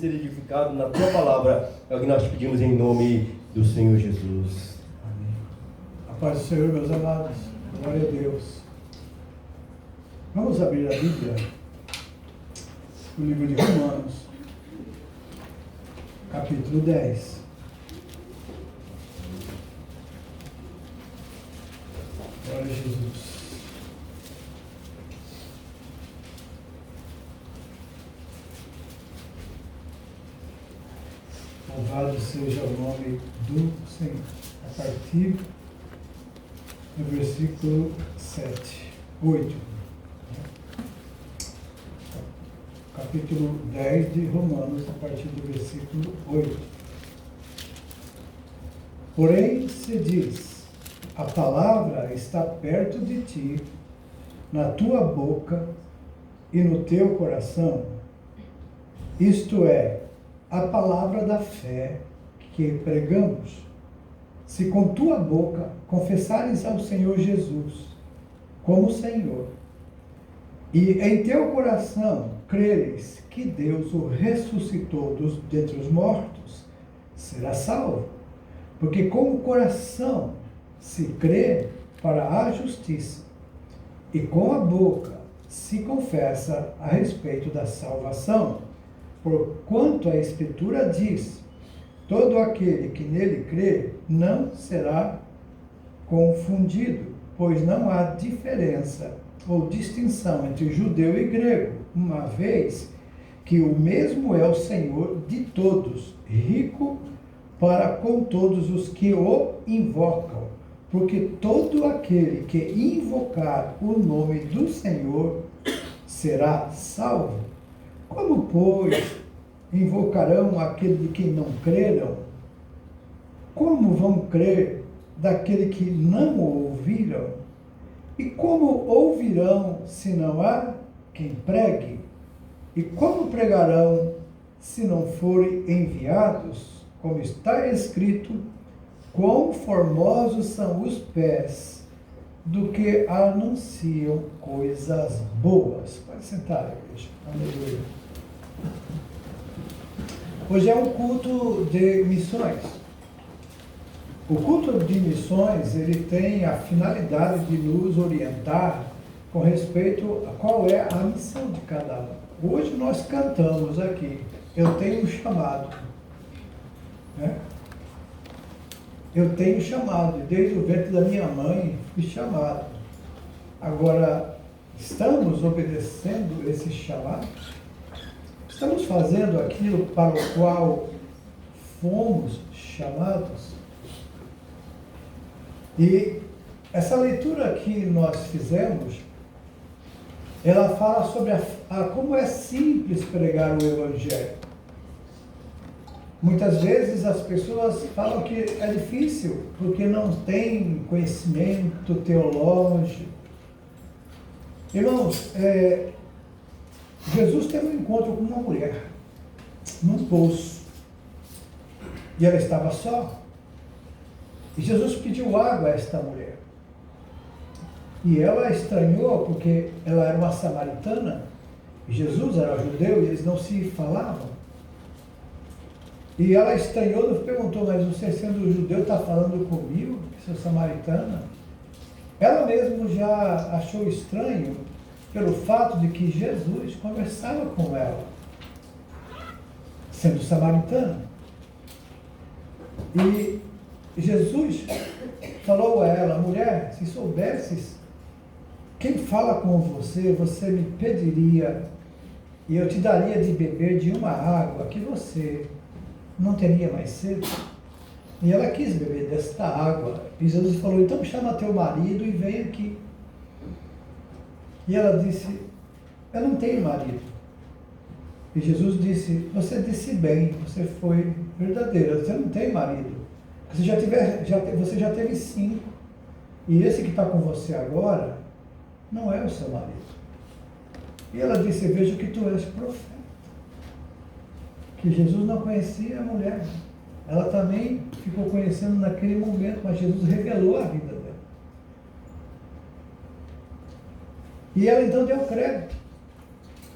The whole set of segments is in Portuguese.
ser edificado na tua palavra. É o que nós pedimos em nome do Senhor Jesus. Amém. A paz do Senhor, meus amados. Glória a Deus. Vamos abrir a Bíblia no livro de Romanos, capítulo 10. Glória a Jesus. Louvado seja o nome do Senhor. A partir do versículo 8. Capítulo 10 de Romanos, a partir do versículo 8. Porém, se diz, a palavra está perto de ti, na tua boca e no teu coração, isto é, a palavra da fé que pregamos. Se com tua boca confessares ao Senhor Jesus como Senhor, e em teu coração creres que Deus o ressuscitou dentre os mortos, serás salvo. Porque com o coração se crê para a justiça, e com a boca se confessa a respeito da salvação. Porquanto a Escritura diz, todo aquele que nele crê não será confundido, pois não há diferença ou distinção entre judeu e grego, uma vez que o mesmo é o Senhor de todos, rico para com todos os que o invocam, porque todo aquele que invocar o nome do Senhor será salvo. Como, pois, invocarão aquele de que não creram? Como vão crer daquele que não ouviram? E como ouvirão se não há quem pregue? E como pregarão se não forem enviados? Como está escrito, quão formosos são os pés do que anunciam coisas boas. Pode sentar, igreja. Aleluia. Hoje é um culto de missões. O culto de missões, ele tem a finalidade de nos orientar com respeito a qual é a missão de cada um. Hoje nós cantamos aqui, eu tenho um chamado. Né? Eu tenho chamado, desde o ventre da minha mãe fui chamado. Agora, estamos obedecendo esse chamado? Estamos fazendo aquilo para o qual fomos chamados? E essa leitura que nós fizemos, ela fala sobre como é simples pregar o Evangelho. Muitas vezes as pessoas falam que é difícil, porque não tem conhecimento teológico. Irmãos, Jesus teve um encontro com uma mulher, num poço, e ela estava só. E Jesus pediu água a esta mulher. E ela estranhou, porque ela era uma samaritana, e Jesus era judeu, e eles não se falavam. E ela estranhou e perguntou, mas você sendo judeu está falando comigo, que sou samaritana? Ela mesmo já achou estranho pelo fato de que Jesus conversava com ela, sendo samaritana. E Jesus falou a ela, mulher, se soubesses quem fala com você, você me pediria e eu te daria de beber de uma água que você não teria mais sede. E ela quis beber desta água. E Jesus falou, então chama teu marido e vem aqui. E ela disse, eu não tenho marido. E Jesus disse, você disse bem, você foi verdadeira, você não tem marido. Você já teve 5. E esse que está com você agora não é o seu marido. E ela disse, vejo que tu és profeta. Que Jesus não conhecia a mulher. Ela também ficou conhecendo naquele momento, mas Jesus revelou a vida dela. E ela então deu crédito.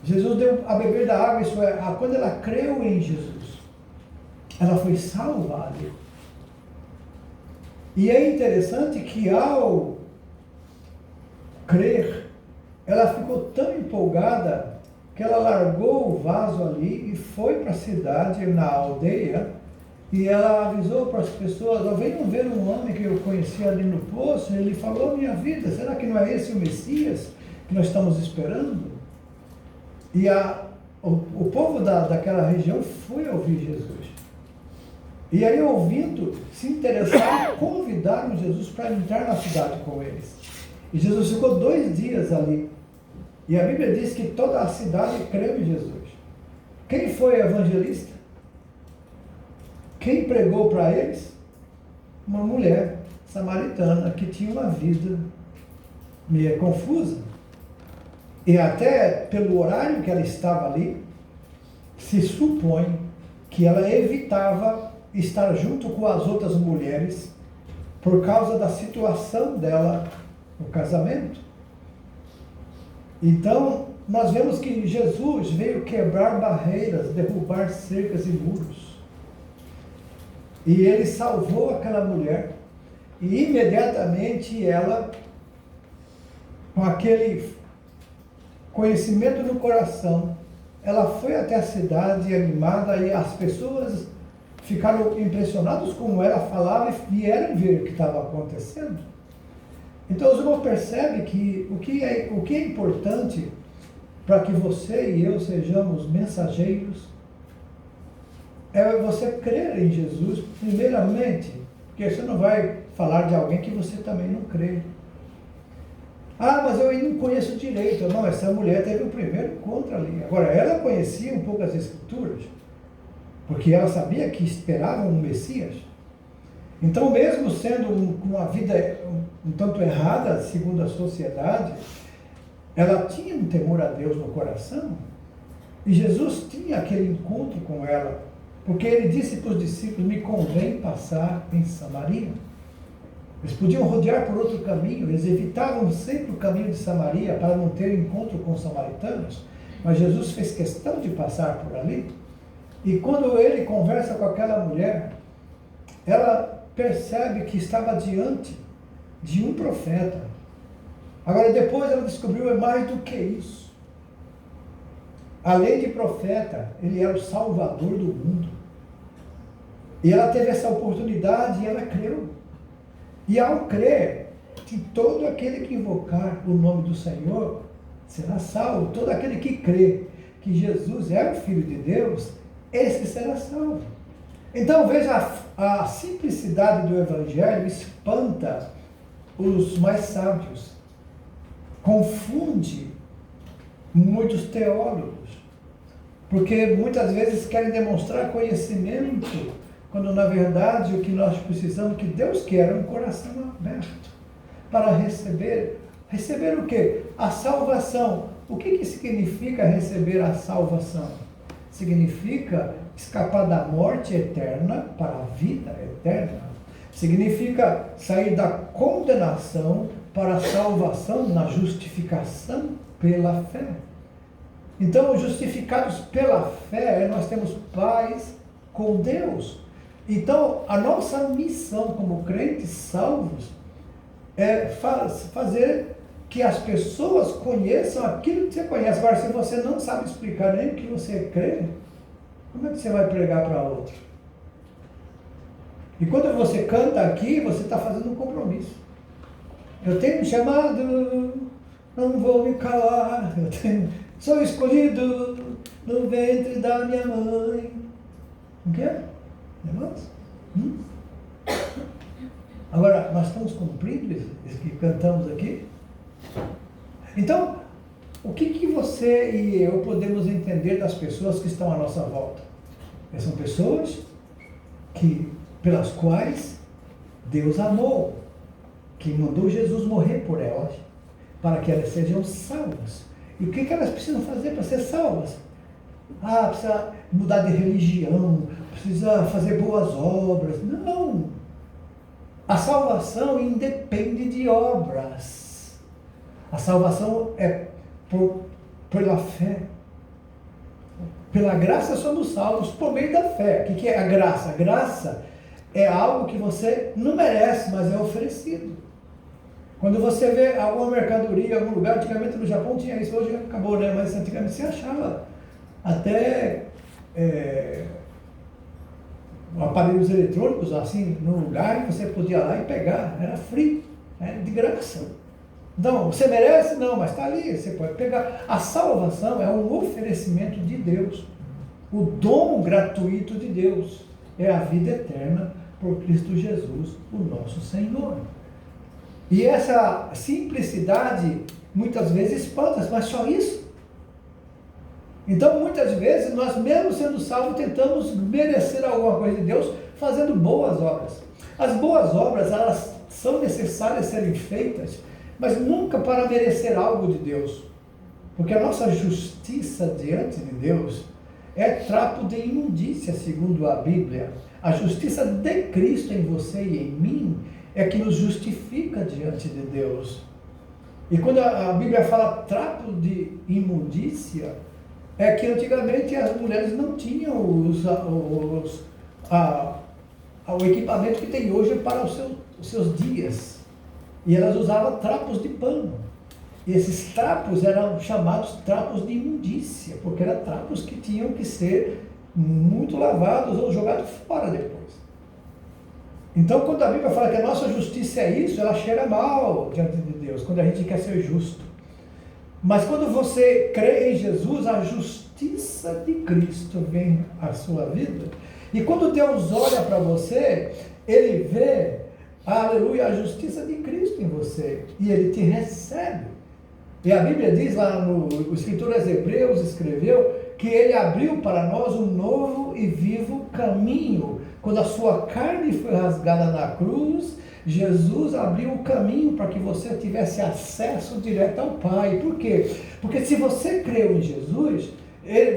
Jesus deu a beber da água, isso é, quando ela creu em Jesus, ela foi salva ali. E é interessante que ao crer, ela ficou tão empolgada que ela largou o vaso ali e foi para a cidade, na aldeia, e ela avisou para as pessoas: "Ó, venham ver um homem que eu conheci ali no poço, ele falou a minha vida, será que não é esse o Messias que nós estamos esperando?" E o povo daquela região foi ouvir Jesus. E aí, ouvindo, se interessaram e convidaram Jesus para entrar na cidade com eles. E Jesus ficou 2 dias ali. E a Bíblia diz que toda a cidade creu em Jesus. Quem foi evangelista? Quem pregou para eles? Uma mulher samaritana que tinha uma vida meio confusa. E até pelo horário que ela estava ali, se supõe que ela evitava estar junto com as outras mulheres por causa da situação dela no casamento. Então, nós vemos que Jesus veio quebrar barreiras, derrubar cercas e muros. E ele salvou aquela mulher. E imediatamente ela, com aquele conhecimento no coração, ela foi até a cidade animada, e as pessoas ficaram impressionados como ela falava e vieram ver o que estava acontecendo. Então os irmãos percebem que o que é importante para que você e eu sejamos mensageiros é você crer em Jesus primeiramente, porque você não vai falar de alguém que você também não crê. Ah, mas eu não conheço direito. Não, essa mulher teve o primeiro encontro ali. Agora, ela conhecia um pouco as Escrituras, porque ela sabia que esperavam um Messias. Então, mesmo sendo uma vida um tanto errada, segundo a sociedade, ela tinha um temor a Deus no coração. E Jesus tinha aquele encontro com ela, porque ele disse para os discípulos: "Me convém passar em Samaria." Eles podiam rodear por outro caminho, eles evitavam sempre o caminho de Samaria para não ter encontro com os samaritanos, mas Jesus fez questão de passar por ali. E quando ele conversa com aquela mulher, ela percebe que estava diante de um profeta. Agora, depois ela descobriu, é mais do que isso. Além de profeta, ele era o Salvador do mundo. E ela teve essa oportunidade e ela creu. E ao crer que todo aquele que invocar o nome do Senhor será salvo, todo aquele que crê que Jesus é o Filho de Deus, esse será salvo. Então veja, a simplicidade do Evangelho espanta os mais sábios, confunde muitos teólogos, porque muitas vezes querem demonstrar conhecimento, quando na verdade o que nós precisamos, que Deus quer, é um coração aberto para receber. Receber o quê? A salvação. O que significa receber a salvação? Significa escapar da morte eterna para a vida eterna. Significa sair da condenação para a salvação na justificação pela fé. Então, justificados pela fé, nós temos paz com Deus. Então, a nossa missão como crentes salvos é fazer que as pessoas conheçam aquilo que você conhece. Agora, se você não sabe explicar nem o que você crê, como é que você vai pregar para outro? E quando você canta aqui, você está fazendo um compromisso. Eu tenho um chamado, não vou me calar. Sou escolhido no ventre da minha mãe. O que é? Irmãos? Agora, nós estamos cumprindo isso que cantamos aqui? Então, o que você e eu podemos entender das pessoas que estão à nossa volta? São pessoas pelas quais Deus amou, que mandou Jesus morrer por elas, para que elas sejam salvas. E o que elas precisam fazer para ser salvas? Precisa mudar de religião, precisa fazer boas obras. Não! A salvação independe de obras. A salvação é pela fé. Pela graça somos salvos por meio da fé. O que é a graça? A graça é algo que você não merece, mas é oferecido. Quando você vê alguma mercadoria em algum lugar, antigamente no Japão tinha isso, hoje acabou, né? Mas antigamente você achava até aparelhos eletrônicos assim no lugar e você podia ir lá e pegar, era free, era de graça. Então, você merece? Não, mas está ali, você pode pegar. A salvação é um oferecimento de Deus. O dom gratuito de Deus é a vida eterna por Cristo Jesus, o nosso Senhor. E essa simplicidade muitas vezes espanta, mas só isso? Então, muitas vezes, nós mesmo sendo salvos, tentamos merecer alguma coisa de Deus fazendo boas obras. As boas obras, elas são necessárias serem feitas, mas nunca para merecer algo de Deus. Porque a nossa justiça diante de Deus é trapo de imundícia, segundo a Bíblia. A justiça de Cristo em você e em mim é que nos justifica diante de Deus. E quando a Bíblia fala trapo de imundícia, é que antigamente as mulheres não tinham o equipamento que tem hoje para os seus dias. E elas usavam trapos de pano. E esses trapos eram chamados trapos de imundícia, porque eram trapos que tinham que ser muito lavados ou jogados fora depois. Então, quando a Bíblia fala que a nossa justiça é isso, ela cheira mal diante de Deus, quando a gente quer ser justo. Mas quando você crê em Jesus, a justiça de Cristo vem à sua vida. E quando Deus olha para você, Ele vê, aleluia, a justiça de Cristo em você. E Ele te recebe. E a Bíblia diz lá o escritor aos Hebreus escreveu que Ele abriu para nós um novo e vivo caminho. Quando a sua carne foi rasgada na cruz, Jesus abriu o caminho para que você tivesse acesso direto ao Pai. Por quê? Porque se você creu em Jesus,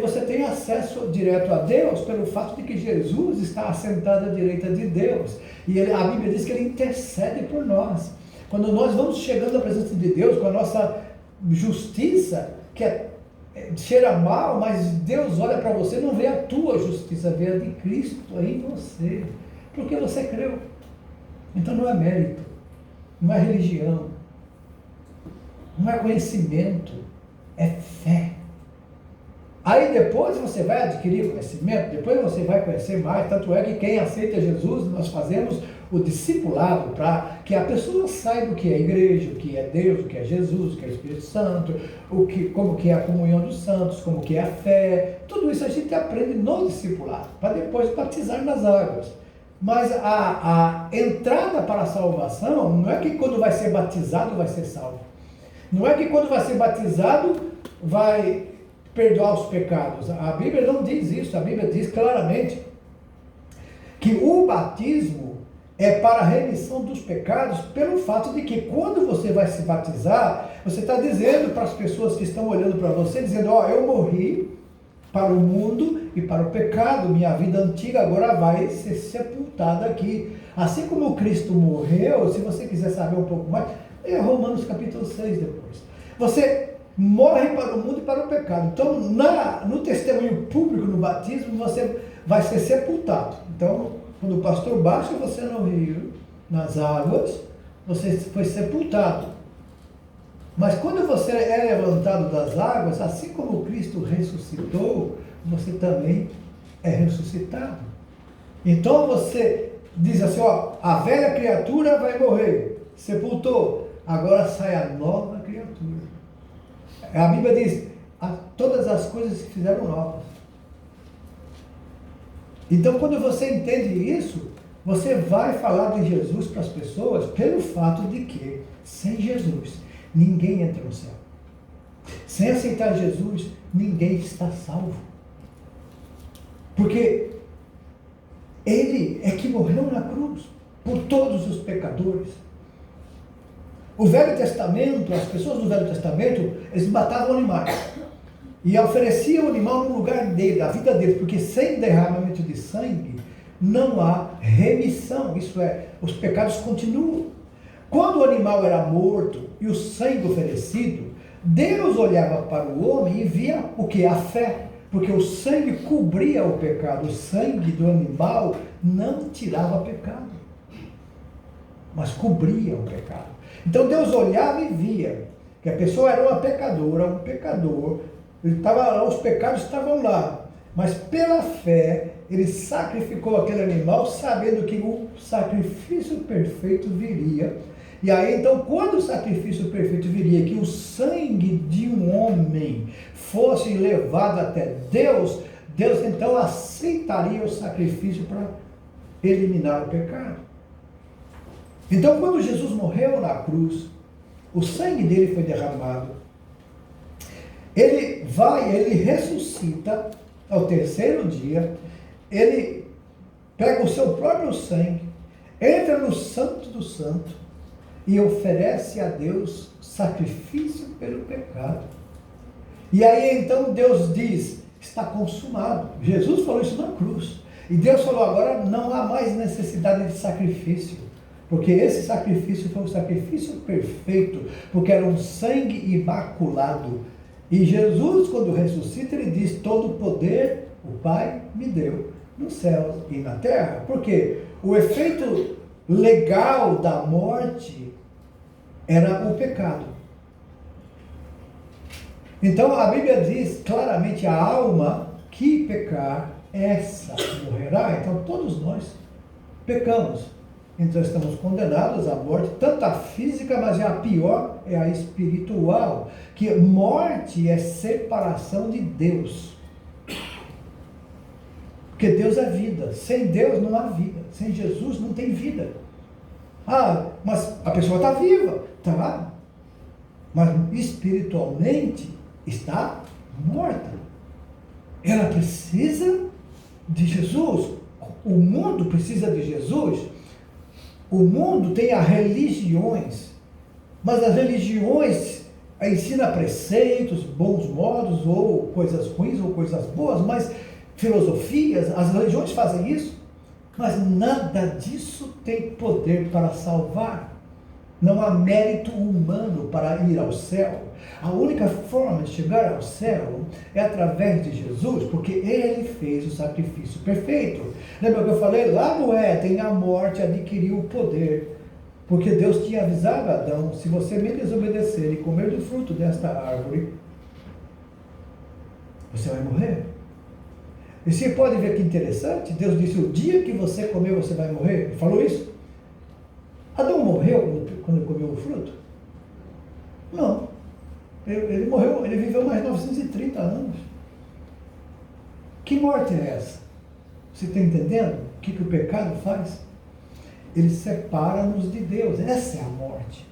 você tem acesso direto a Deus pelo fato de que Jesus está assentado à direita de Deus. E a Bíblia diz que Ele intercede por nós. Quando nós vamos chegando à presença de Deus com a nossa justiça, que cheira mal, mas Deus olha para você, não vê a tua justiça, vê a de Cristo em você. Porque você creu. Então não é mérito, não é religião, não é conhecimento, é fé. Aí depois você vai adquirir conhecimento, depois você vai conhecer mais, tanto é que quem aceita Jesus, nós fazemos o discipulado para que a pessoa saiba o que é a igreja, o que é Deus, o que é Jesus, o que é o Espírito Santo, como que é a comunhão dos santos, como que é a fé. Tudo isso a gente aprende no discipulado, para depois batizar nas águas. Mas a entrada para a salvação não é que quando vai ser batizado vai ser salvo. Não é que quando vai ser batizado vai perdoar os pecados. A Bíblia não diz isso. A Bíblia diz claramente que o batismo é para a remissão dos pecados, pelo fato de que quando você vai se batizar, você está dizendo para as pessoas que estão olhando para você, dizendo, eu morri para o mundo e para o pecado, minha vida antiga agora vai ser sepultada aqui. Assim como Cristo morreu, se você quiser saber um pouco mais, é Romanos capítulo 6 depois. Você morre para o mundo e para o pecado. Então, no testemunho público, no batismo, você vai ser sepultado. Então, quando o pastor baixa você no rio, nas águas, você foi sepultado. Mas quando você é levantado das águas, assim como Cristo ressuscitou, você também é ressuscitado. Então você diz assim, a velha criatura vai morrer, sepultou, agora sai a nova criatura. A Bíblia diz, todas as coisas se fizeram novas. Então quando você entende isso, você vai falar de Jesus para as pessoas pelo fato de que, sem Jesus, ninguém entra no céu. Sem aceitar Jesus, ninguém está salvo. Porque Ele é que morreu na cruz por todos os pecadores. O Velho Testamento, as pessoas do Velho Testamento, eles matavam animais. E ofereciam o animal no lugar dele, da vida dele, porque sem derramamento de sangue não há remissão. Isso é, os pecados continuam. Quando o animal era morto e o sangue oferecido, Deus olhava para o homem e via o que? A fé. Porque o sangue cobria o pecado. O sangue do animal não tirava pecado, mas cobria o pecado. Então Deus olhava e via que a pessoa era uma pecadora, um pecador, os pecados estavam lá, mas pela fé ele sacrificou aquele animal, sabendo que o sacrifício perfeito viria. E aí então, quando o sacrifício perfeito viria, que o sangue de um homem fosse levado até Deus, Deus então aceitaria o sacrifício para eliminar o pecado. Então, quando Jesus morreu na cruz, o sangue dele foi derramado, ele ressuscita ao terceiro dia, ele pega o seu próprio sangue, entra no Santo do Santo e oferece a Deus sacrifício pelo pecado. E aí então Deus diz, está consumado. Jesus falou isso na cruz. E Deus falou, agora não há mais necessidade de sacrifício, porque esse sacrifício foi um sacrifício perfeito, porque era um sangue imaculado. E Jesus, quando ressuscita, ele diz, todo o poder o Pai me deu, nos céus e na terra. Porque o efeito legal da morte era o pecado. Então a Bíblia diz claramente, a alma que pecar, essa morrerá. Então todos nós pecamos. Então estamos condenados à morte, tanto a física, mas a pior é a espiritual, que morte é separação de Deus. Porque Deus é vida, sem Deus não há vida, sem Jesus não tem vida. Ah, mas a pessoa está viva, tá? Mas espiritualmente está morta. Ela precisa de Jesus, o mundo precisa de Jesus. O mundo tem as religiões, mas as religiões ensinam preceitos, bons modos, ou coisas ruins, ou coisas boas, mas filosofias, as religiões fazem isso, mas nada disso tem poder para salvar. Não há mérito humano para ir ao céu. A única forma de chegar ao céu é através de Jesus, porque ele fez o sacrifício perfeito. Lembra que eu falei? Lá no Éden, a morte adquiriu o poder, porque Deus tinha avisado a Adão, se você me desobedecer e comer do fruto desta árvore, você vai morrer. E você pode ver que interessante, Deus disse, o dia que você comer, você vai morrer. Ele falou isso? Adão morreu quando comeu o fruto? Não. Ele morreu, ele viveu mais de 930 anos. Que morte é essa? Você está entendendo o que o pecado faz? Ele separa-nos de Deus. Essa é a morte.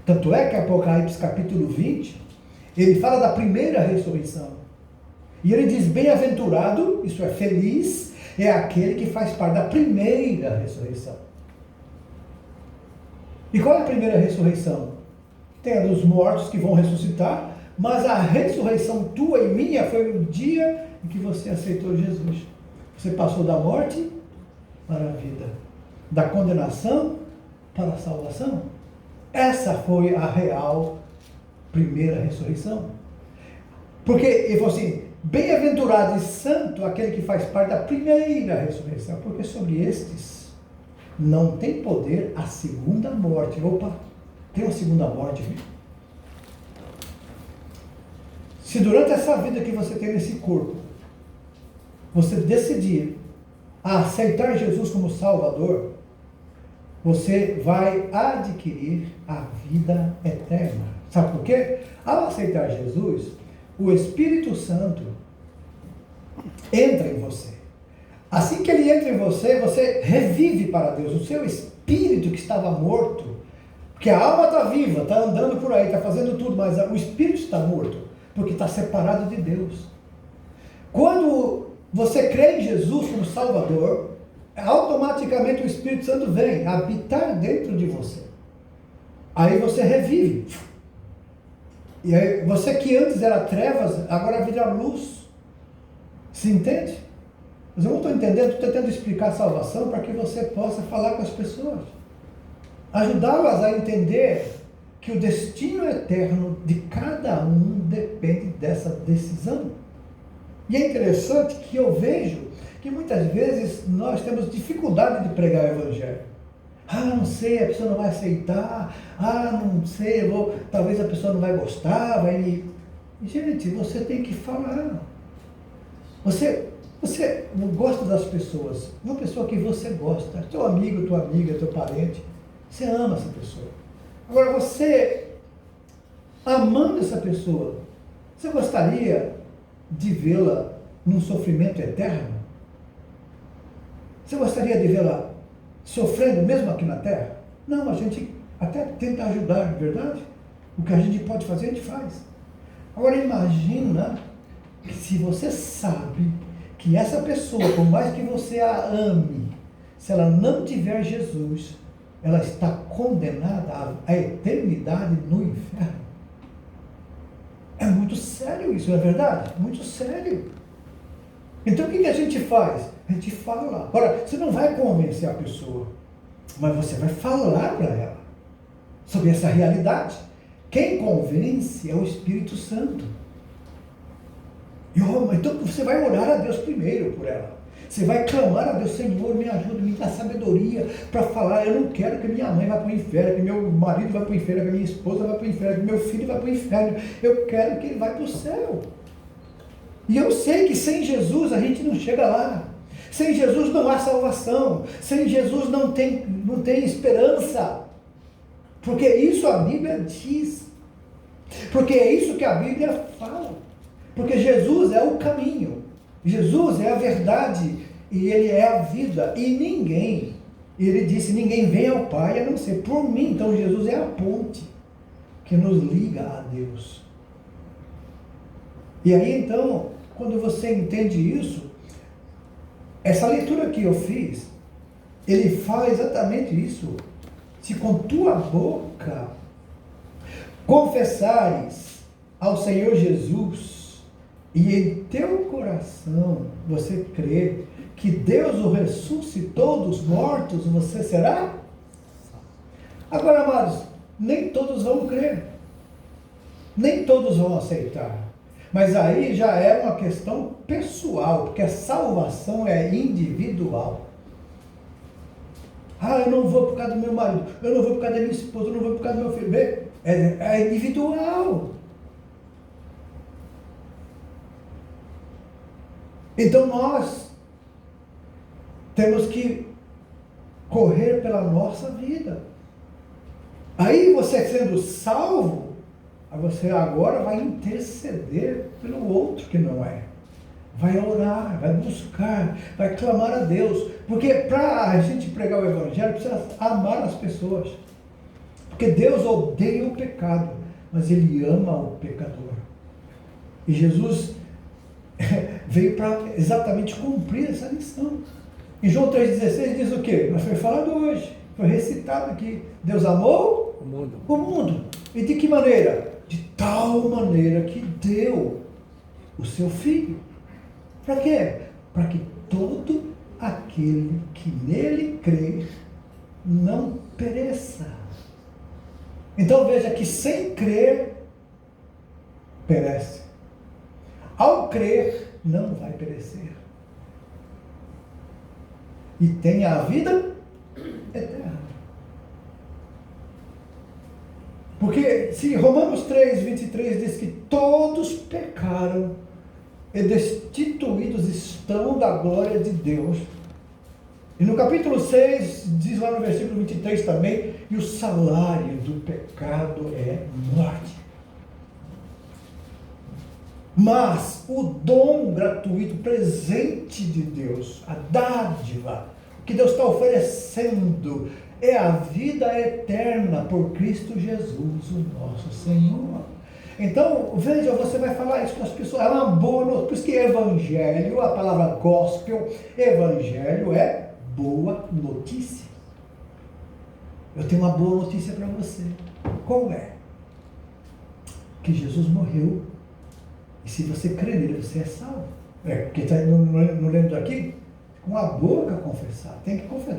Tanto é que Apocalipse capítulo 20, ele fala da primeira ressurreição. E ele diz, bem-aventurado, isso é feliz, é aquele que faz parte da primeira ressurreição. E qual é a primeira ressurreição? Tem a dos mortos que vão ressuscitar, mas a ressurreição tua e minha foi o dia em que você aceitou Jesus. Você passou da morte para a vida, da condenação para a salvação. Essa foi a real primeira ressurreição. Porque ele falou assim, bem-aventurado e santo aquele que faz parte da primeira ressurreição, porque sobre estes não tem poder a segunda morte. Opa, tem uma segunda morte, viu? Se durante essa vida que você tem nesse corpo, você decidir a aceitar Jesus como Salvador, você vai adquirir a vida eterna. Sabe por quê? Ao aceitar Jesus, o Espírito Santo entra em você. Assim que ele entra em você, você revive para Deus. O seu espírito que estava morto, porque a alma está viva, está andando por aí, está fazendo tudo, mas o espírito está morto, porque está separado de Deus. Quando você crê em Jesus como Salvador, automaticamente o Espírito Santo vem habitar dentro de você. Aí você revive. E aí você que antes era trevas, agora vira luz. Se entende? Mas eu não estou entendendo, estou tentando explicar a salvação para que você possa falar com as pessoas. Ajudá-las a entender que o destino eterno de cada um depende dessa decisão. E é interessante que eu vejo que muitas vezes nós temos dificuldade de pregar o Evangelho. Não sei, a pessoa não vai aceitar. Não sei, talvez a pessoa não vai gostar. Gente, você tem que falar. Você não gosta das pessoas. Uma pessoa que você gosta, teu amigo, tua amiga, teu parente. Você ama essa pessoa. Agora, você, amando essa pessoa, você gostaria de vê-la num sofrimento eterno? Você gostaria de vê-la sofrendo mesmo aqui na terra? Não, a gente até tenta ajudar, não é verdade? O que a gente pode fazer, a gente faz. Agora imagina que se você sabe que essa pessoa, por mais que você a ame, se ela não tiver Jesus, ela está condenada à eternidade no inferno. É muito sério isso, não é verdade? Muito sério. Então o que a gente faz? A gente fala. Agora, você não vai convencer a pessoa, mas você vai falar para ela sobre essa realidade. Quem convence é o Espírito Santo. Então você vai orar a Deus primeiro por ela. Você vai clamar a Deus: Senhor, me ajuda, me dá sabedoria para falar. Eu não quero que minha mãe vá para o inferno, que meu marido vá para o inferno, que minha esposa vá para o inferno, que meu filho vá para o inferno. Eu quero que ele vá para o céu. E eu sei que sem Jesus a gente não chega lá. Sem Jesus não há salvação. Sem Jesus não tem esperança. Porque isso a Bíblia diz. Porque é isso que a Bíblia fala. Porque Jesus é o caminho. Jesus é a verdade. E Ele é a vida. E Ele disse, ninguém vem ao Pai a não ser por mim. Então Jesus é a ponte que nos liga a Deus. E aí então, quando você entende isso, essa leitura que eu fiz, ele fala exatamente isso. Se com tua boca confessares ao Senhor Jesus e em teu coração você crer que Deus o ressuscitou dos mortos, você será? Agora, amados, nem todos vão crer. Nem todos vão aceitar. Mas aí já é uma questão pessoal, porque a salvação é individual. Eu não vou por causa do meu marido, eu não vou por causa da minha esposa, eu não vou por causa do meu filho. É individual. Então nós temos que correr pela nossa vida. Aí você sendo salvo, você agora vai interceder pelo outro que não é. Vai orar, vai buscar, vai clamar a Deus. Porque para a gente pregar o Evangelho, precisa amar as pessoas. Porque Deus odeia o pecado, mas Ele ama o pecador. E Jesus veio para exatamente cumprir essa lição. Em João 3,16 diz o quê? Mas foi falado hoje, foi recitado aqui. Deus amou o mundo. E de que maneira? De tal maneira que deu o seu Filho. Para quê? Para que todo aquele que nele crê não pereça. Então veja que sem crer, perece. Ao crer, não vai perecer. E tem a vida eterna. Porque se Romanos 3,23 diz que todos pecaram e destituídos estão da glória de Deus. E no capítulo 6, diz lá no versículo 23 também, e o salário do pecado é morte. Mas o dom gratuito, presente de Deus, a dádiva que Deus está oferecendo, é a vida eterna por Cristo Jesus, o nosso Senhor. Então, veja, você vai falar isso com as pessoas, é uma boa notícia, por isso que evangelho, a palavra gospel, evangelho é boa notícia. Eu tenho uma boa notícia para você. Qual é? Que Jesus morreu, e se você crer nele, você é salvo. Porque está não lembro aqui? Com a boca confessar, tem que confessar.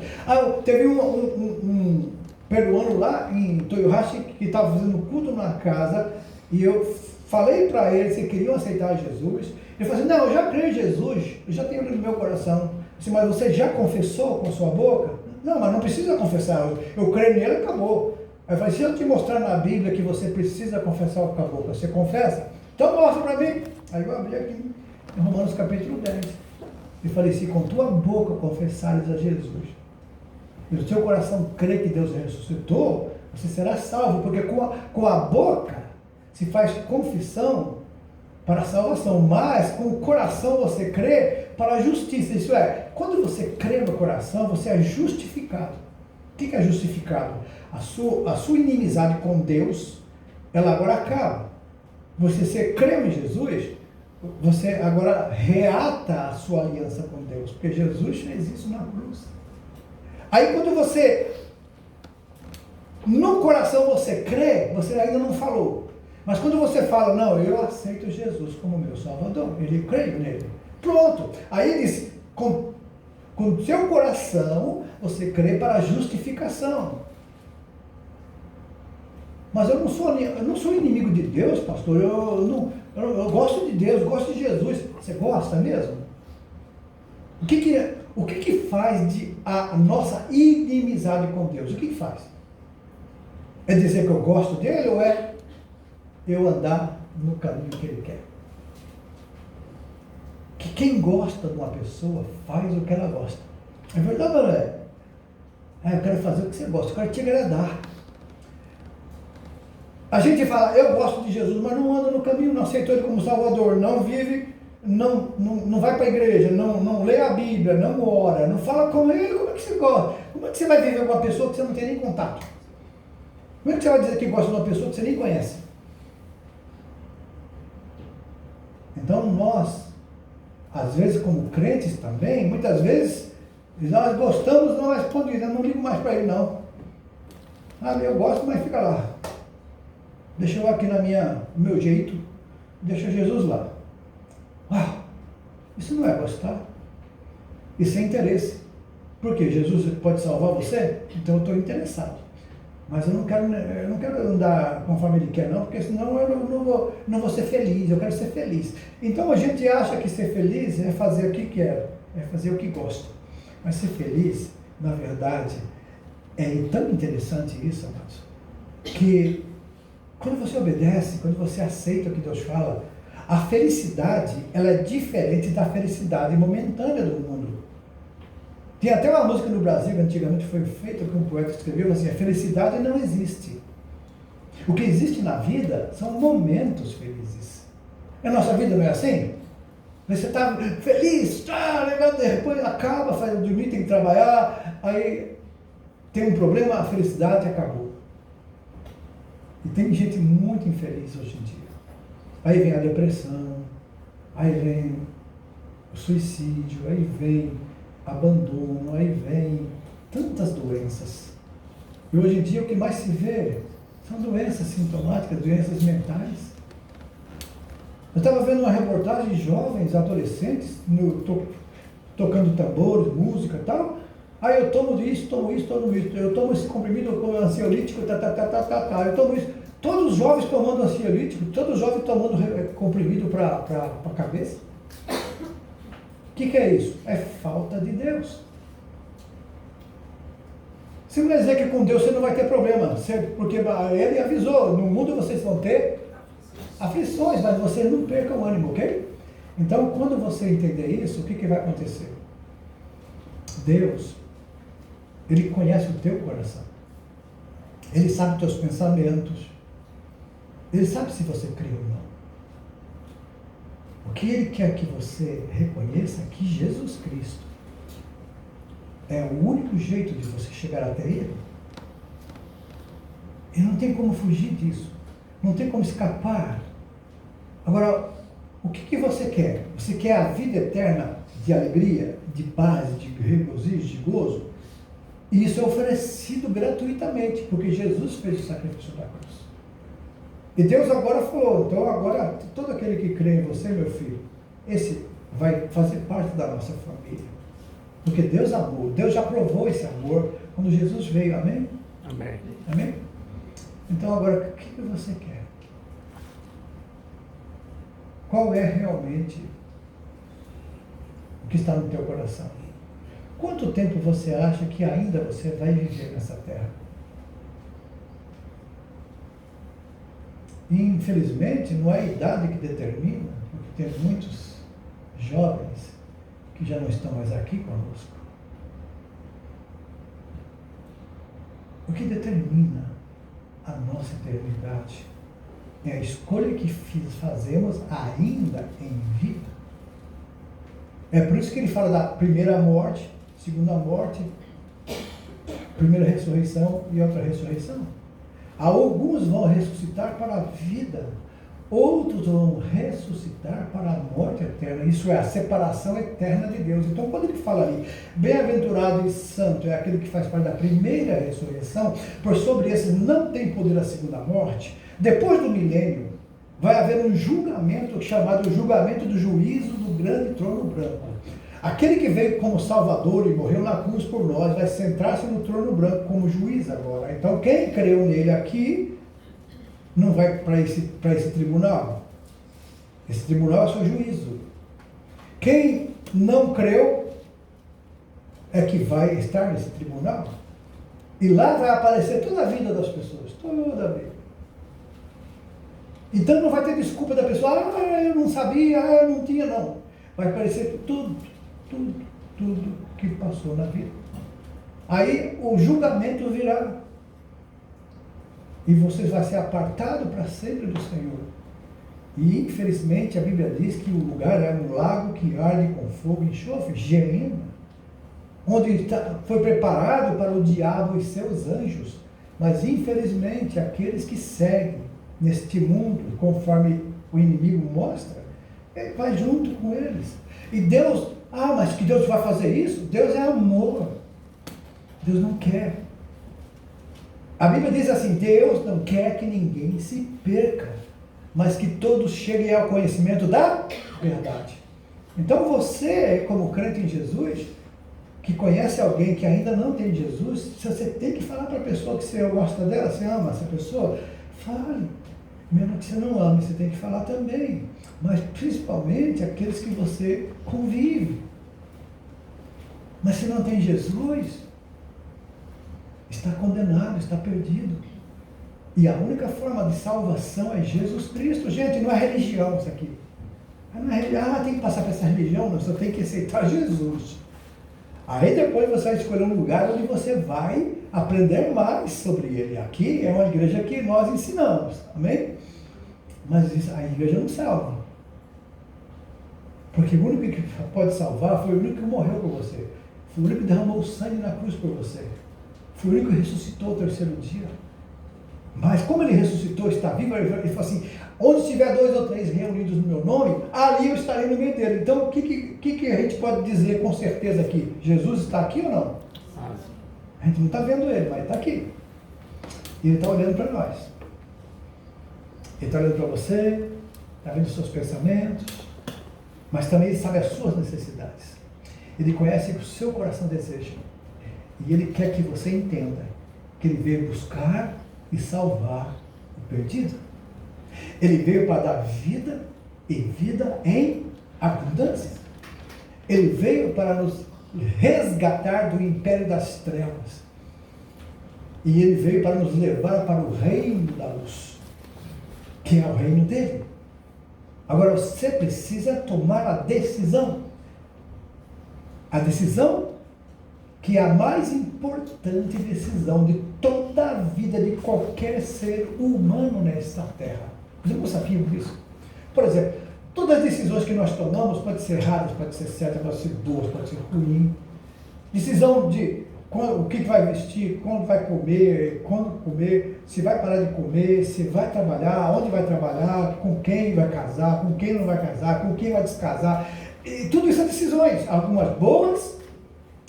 Teve um peruano lá em Toyohashi que estava fazendo culto na casa, e eu falei para eles se queriam aceitar Jesus, Ele falou assim, não, eu já creio em Jesus, eu já tenho ele no meu coração. Assim, mas você já confessou com a sua boca? Não, mas não precisa confessar, eu creio nele e acabou. Aí eu falei, se eu te mostrar na Bíblia que você precisa confessar com a boca, você confessa? Então mostra para mim. Aí eu abri aqui em Romanos capítulo 10. E falei, se com tua boca confessares a Jesus, e o teu coração crê que Deus ressuscitou, você será salvo, porque com a boca se faz confissão para a salvação, mas com o coração você crê para a justiça. Isso é, quando você crê no coração, você é justificado. O que é justificado? A sua inimizade com Deus, ela agora acaba. Você crê em Jesus, você agora reata a sua aliança com Deus, porque Jesus fez isso na cruz. Aí quando você, no coração você crê, você ainda não falou. Mas quando você fala, não, eu aceito Jesus como meu Salvador, ele creio nele. Pronto. Aí ele diz, com o seu coração, você crê para a justificação. Mas eu não sou inimigo de Deus, pastor. Eu gosto de Deus, eu gosto de Jesus. Você gosta mesmo? O que faz a nossa inimizade com Deus? O que faz? É dizer que eu gosto dele ou é eu andar no caminho que ele quer? Que quem gosta de uma pessoa faz o que ela gosta. É verdade ou não é? Eu quero fazer o que você gosta, eu quero te agradar. A gente fala, eu gosto de Jesus, mas não anda no caminho, não aceitou ele como Salvador, não vive, não vai para a igreja, não lê a Bíblia, não ora, não fala com ele. Como é que você gosta? Como é que você vai viver com uma pessoa que você não tem nem contato? Como é que você vai dizer que gosta de uma pessoa que você nem conhece? Então nós, às vezes como crentes também, muitas vezes nós gostamos, não responde, eu não ligo mais para ele não. Eu gosto, mas fica lá. Deixa eu aqui no meu jeito, deixa Jesus lá. Isso não é gostar. Isso é interesse. Por quê? Jesus pode salvar você? Então eu estou interessado. Mas eu não quero andar conforme ele quer, não, porque senão eu não vou ser feliz, eu quero ser feliz. Então a gente acha que ser feliz é fazer o que quer, é fazer o que gosta. Mas ser feliz, na verdade, é tão interessante isso, amados, que quando você obedece, quando você aceita o que Deus fala, a felicidade, ela é diferente da felicidade momentânea do mundo. Tem até uma música no Brasil, que antigamente foi feita, que um poeta escreveu assim, a felicidade não existe. O que existe na vida são momentos felizes. A nossa vida não é assim? Você está feliz, depois acaba, faz dormir, tem que trabalhar, aí tem um problema, a felicidade acabou. E tem gente muito infeliz hoje em dia. Aí vem a depressão, aí vem o suicídio, aí vem abandono, aí vem tantas doenças. E hoje em dia o que mais se vê são doenças sintomáticas, doenças mentais. Eu estava vendo uma reportagem de jovens, adolescentes, tocando tambores, música e tal. Aí eu tomo isso, eu tomo esse comprimido ansiolítico, eu tomo isso. Todos os jovens tomando ansiolítico, todos os jovens tomando comprimido para a cabeça. O que é isso? É falta de Deus. Você não vai dizer que com Deus você não vai ter problema, porque ele avisou, no mundo vocês vão ter aflições, mas vocês não percam o ânimo, ok? Então, quando você entender isso, o que vai acontecer? Deus, ele conhece o teu coração. Ele sabe os teus pensamentos. Ele sabe se você crê ou não. O que ele quer que você reconheça é que Jesus Cristo é o único jeito de você chegar até ele. E não tem como fugir disso. Não tem como escapar. Agora, o que você quer? Você quer a vida eterna de alegria, de paz, de regozijo, de gozo? E isso é oferecido gratuitamente, porque Jesus fez o sacrifício da cruz. E Deus agora falou, então agora todo aquele que crê em você, meu filho, esse vai fazer parte da nossa família. Porque Deus amou, Deus já provou esse amor quando Jesus veio, amém? Amém. Amém? Então agora, o que você quer? Qual é realmente o que está no teu coração. Quanto tempo você acha que ainda você vai viver nessa terra? E, infelizmente, não é a idade que determina, porque tem muitos jovens que já não estão mais aqui conosco. O que determina a nossa eternidade é a escolha que fazemos ainda em vida. É por isso que ele fala da primeira morte, segunda morte, primeira ressurreição e outra ressurreição. Alguns vão ressuscitar para a vida, outros vão ressuscitar para a morte eterna. Isso é a separação eterna de Deus. Então, quando ele fala ali, bem-aventurado e santo é aquele que faz parte da primeira ressurreição, por sobre esses não tem poder a segunda morte. Depois do milênio, vai haver um julgamento chamado julgamento do juízo do grande trono branco. Aquele que veio como Salvador e morreu na cruz por nós, vai sentar-se no trono branco como juiz agora. Então, quem creu nele aqui, não vai para esse tribunal. Esse tribunal é o seu juízo. Quem não creu, é que vai estar nesse tribunal. E lá vai aparecer toda a vida das pessoas, toda a vida. Então não vai ter desculpa da pessoa, eu não sabia, eu não tinha, não. Vai aparecer tudo que passou na vida. Aí o julgamento virá. E você vai ser apartado para sempre do Senhor. E infelizmente a Bíblia diz que o lugar é um lago que arde com fogo e enxofre, Geena, onde foi preparado para o diabo e seus anjos. Mas infelizmente aqueles que seguem neste mundo, conforme o inimigo mostra, ele vai junto com eles. E Deus, mas que Deus vai fazer isso? Deus é amor. Deus não quer. A Bíblia diz assim, Deus não quer que ninguém se perca, mas que todos cheguem ao conhecimento da verdade. Então você, como crente em Jesus, que conhece alguém que ainda não tem Jesus, você tem que falar para a pessoa que você gosta dela, você ama essa pessoa, fale. Mesmo que você não ame, você tem que falar também. Mas principalmente aqueles que você convive. Mas se não tem Jesus, está condenado, está perdido. E a única forma de salvação é Jesus Cristo. Gente, não é religião isso aqui. Não é religião, tem que passar para essa religião, não, você tem que aceitar Jesus. Aí depois você vai escolher um lugar onde você vai aprender mais sobre ele. Aqui é uma igreja que nós ensinamos, amém? Mas a igreja não salva. Porque o único que pode salvar foi o único que morreu por você. Foi o único que derramou sangue na cruz por você. Foi o único que ressuscitou ao terceiro dia. Mas como ele ressuscitou, está vivo, ele falou assim, onde estiver 2 ou 3 reunidos no meu nome, ali eu estarei no meio dele. Então, o que a gente pode dizer com certeza aqui? Jesus está aqui ou não? A gente não está vendo ele, mas está aqui. E ele está olhando para nós. Ele está olhando para você, está vendo os seus pensamentos, mas também ele sabe as suas necessidades. Ele conhece o que o seu coração deseja. E ele quer que você entenda que ele veio buscar e salvar o perdido. Ele veio para dar vida e vida em abundância. Ele veio para nos resgatar do império das trevas. E ele veio para nos levar para o reino da luz, que é o reino dele. Agora você precisa tomar a decisão. A decisão que é a mais importante decisão de toda a vida de qualquer ser humano nesta terra. Vocês não sabiam disso? Por exemplo, todas as decisões que nós tomamos podem ser erradas, podem ser certas, podem ser boas, podem ser ruins. Decisão de o que vai vestir, quando vai comer, quando comer, se vai parar de comer, se vai trabalhar, onde vai trabalhar, com quem vai casar, com quem não vai casar, com quem vai descasar. E tudo isso são decisões, algumas boas,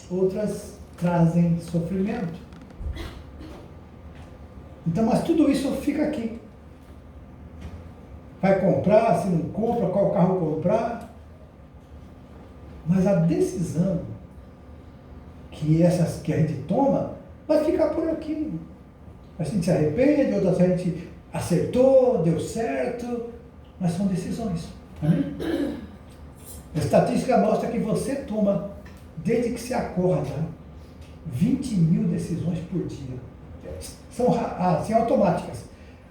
outras trazem sofrimento. Então, mas tudo isso fica aqui. Vai comprar, se não compra, qual carro comprar. Mas a decisão que a gente toma vai ficar por aqui. A gente se arrepende, outras a gente acertou, deu certo, mas são decisões. Amém? A estatística mostra que você toma, desde que se acorda, 20 mil decisões por dia. São assim, automáticas.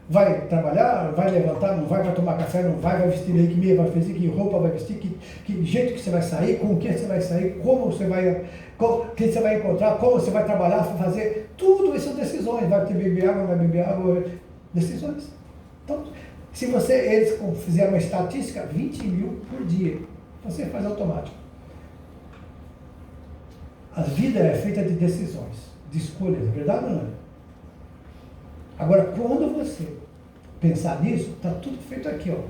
Vai trabalhar, vai levantar, não vai, vai tomar café, não vai, vai vestir meio que meia, vai vestir, que roupa vai vestir, que jeito que você vai sair, com quem você vai sair, como você vai, quem você vai encontrar, como você vai trabalhar, fazer, tudo isso são decisões. Vai beber água, não vai beber água, decisões. Então, se eles fizeram uma estatística, 20 mil por dia, você faz automático. A vida é feita de decisões, de escolhas, é verdade ou não é? Agora, quando você pensar nisso, está tudo feito aqui, ó.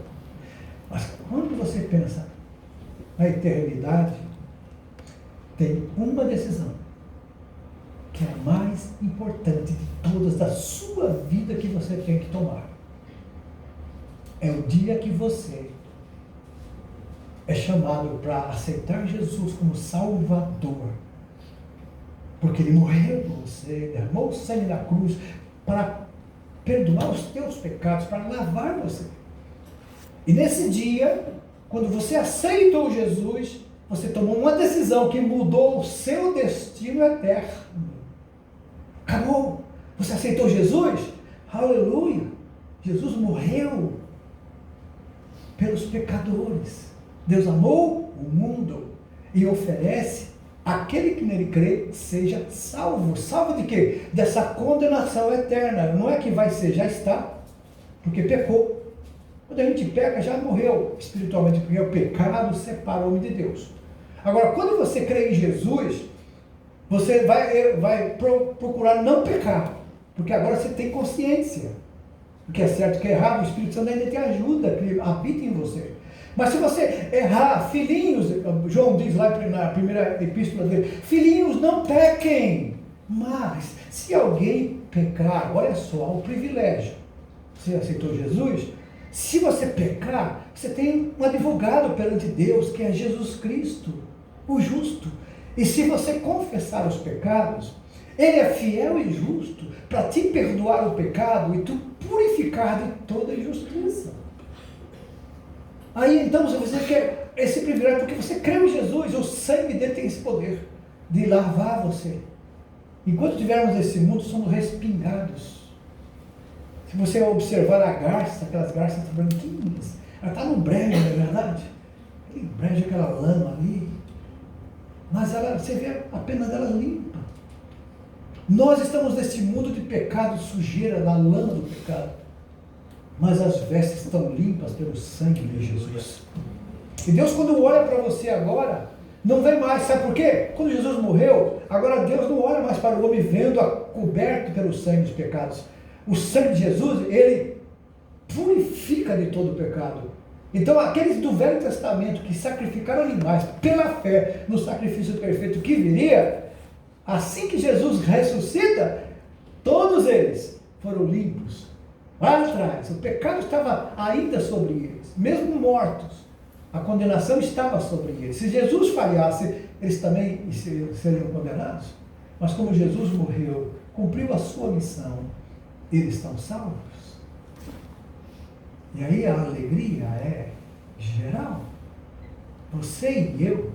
Mas quando você pensa na eternidade, tem uma decisão que é a mais importante de todas da sua vida que você tem que tomar. É o dia que você é chamado para aceitar Jesus como Salvador. Porque Ele morreu por você, derramou o sangue na cruz para perdoar os teus pecados, para lavar você. E nesse dia, quando você aceitou Jesus, você tomou uma decisão que mudou o seu destino eterno. Acabou. Você aceitou Jesus? Aleluia. Jesus morreu pelos pecadores. Deus amou o mundo e oferece aquele que nele crê seja salvo. Salvo de quê? Dessa condenação eterna. Não é que vai ser, já está. Porque pecou. Quando a gente peca, já morreu espiritualmente, porque o pecado separa o homem de Deus. Agora, quando você crê em Jesus, você vai procurar não pecar. Porque agora você tem consciência. O que é certo, o que é errado, o Espírito Santo ainda te ajuda, que habita em você. Mas se você errar, filhinhos, João diz lá na primeira epístola dele, filhinhos, não pequem. Mas, se alguém pecar, olha só, o privilégio. Você aceitou Jesus? Se você pecar, você tem um advogado perante Deus, que é Jesus Cristo, o justo. E se você confessar os pecados, Ele é fiel e justo para te perdoar o pecado e te purificar de toda injustiça. Aí então você quer esse privilégio, porque você creu em Jesus, o sangue dele tem esse poder de lavar você. Enquanto estivermos nesse mundo, somos respingados. Se você observar a garça, aquelas garças branquinhas, ela está no brejo, não é verdade? Aquele brejo, aquela lama ali. Mas você vê a pena dela limpa. Nós estamos nesse mundo de pecado, sujeira, na lama do pecado. Mas as vestes estão limpas pelo sangue de Jesus. E Deus, quando olha para você agora, não vê mais, sabe por quê? Quando Jesus morreu, agora Deus não olha mais para o homem vendo coberto pelo sangue dos pecados. O sangue de Jesus, ele purifica de todo o pecado. Então, aqueles do Velho Testamento que sacrificaram animais pela fé no sacrifício perfeito que viria, assim que Jesus ressuscita, todos eles foram limpos. Lá atrás, o pecado estava ainda sobre eles, mesmo mortos, a condenação estava sobre eles. Se Jesus falhasse, eles também seriam condenados. Mas como Jesus morreu, cumpriu a sua missão, eles estão salvos. E aí a alegria é geral. Você e eu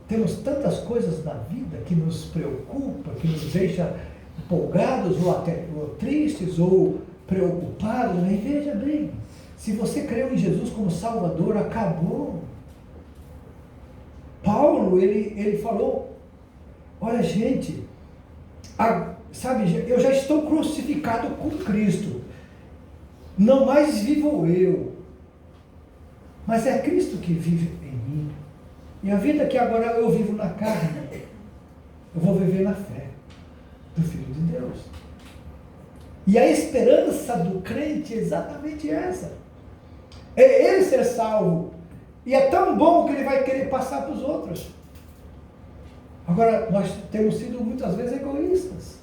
temos tantas coisas na vida que nos preocupa, que nos deixa empolgados ou até tristes ou preocupados. E veja bem, se você creu em Jesus como Salvador, acabou. Paulo, ele falou, olha gente, sabe, eu já estou crucificado com Cristo, não mais vivo eu, mas é Cristo que vive em mim, e a vida que agora eu vivo na carne, eu vou viver na fé do Filho de Deus. E a esperança do crente é exatamente essa, é ele ser salvo, e é tão bom que ele vai querer passar para os outros. Agora, nós temos sido muitas vezes egoístas.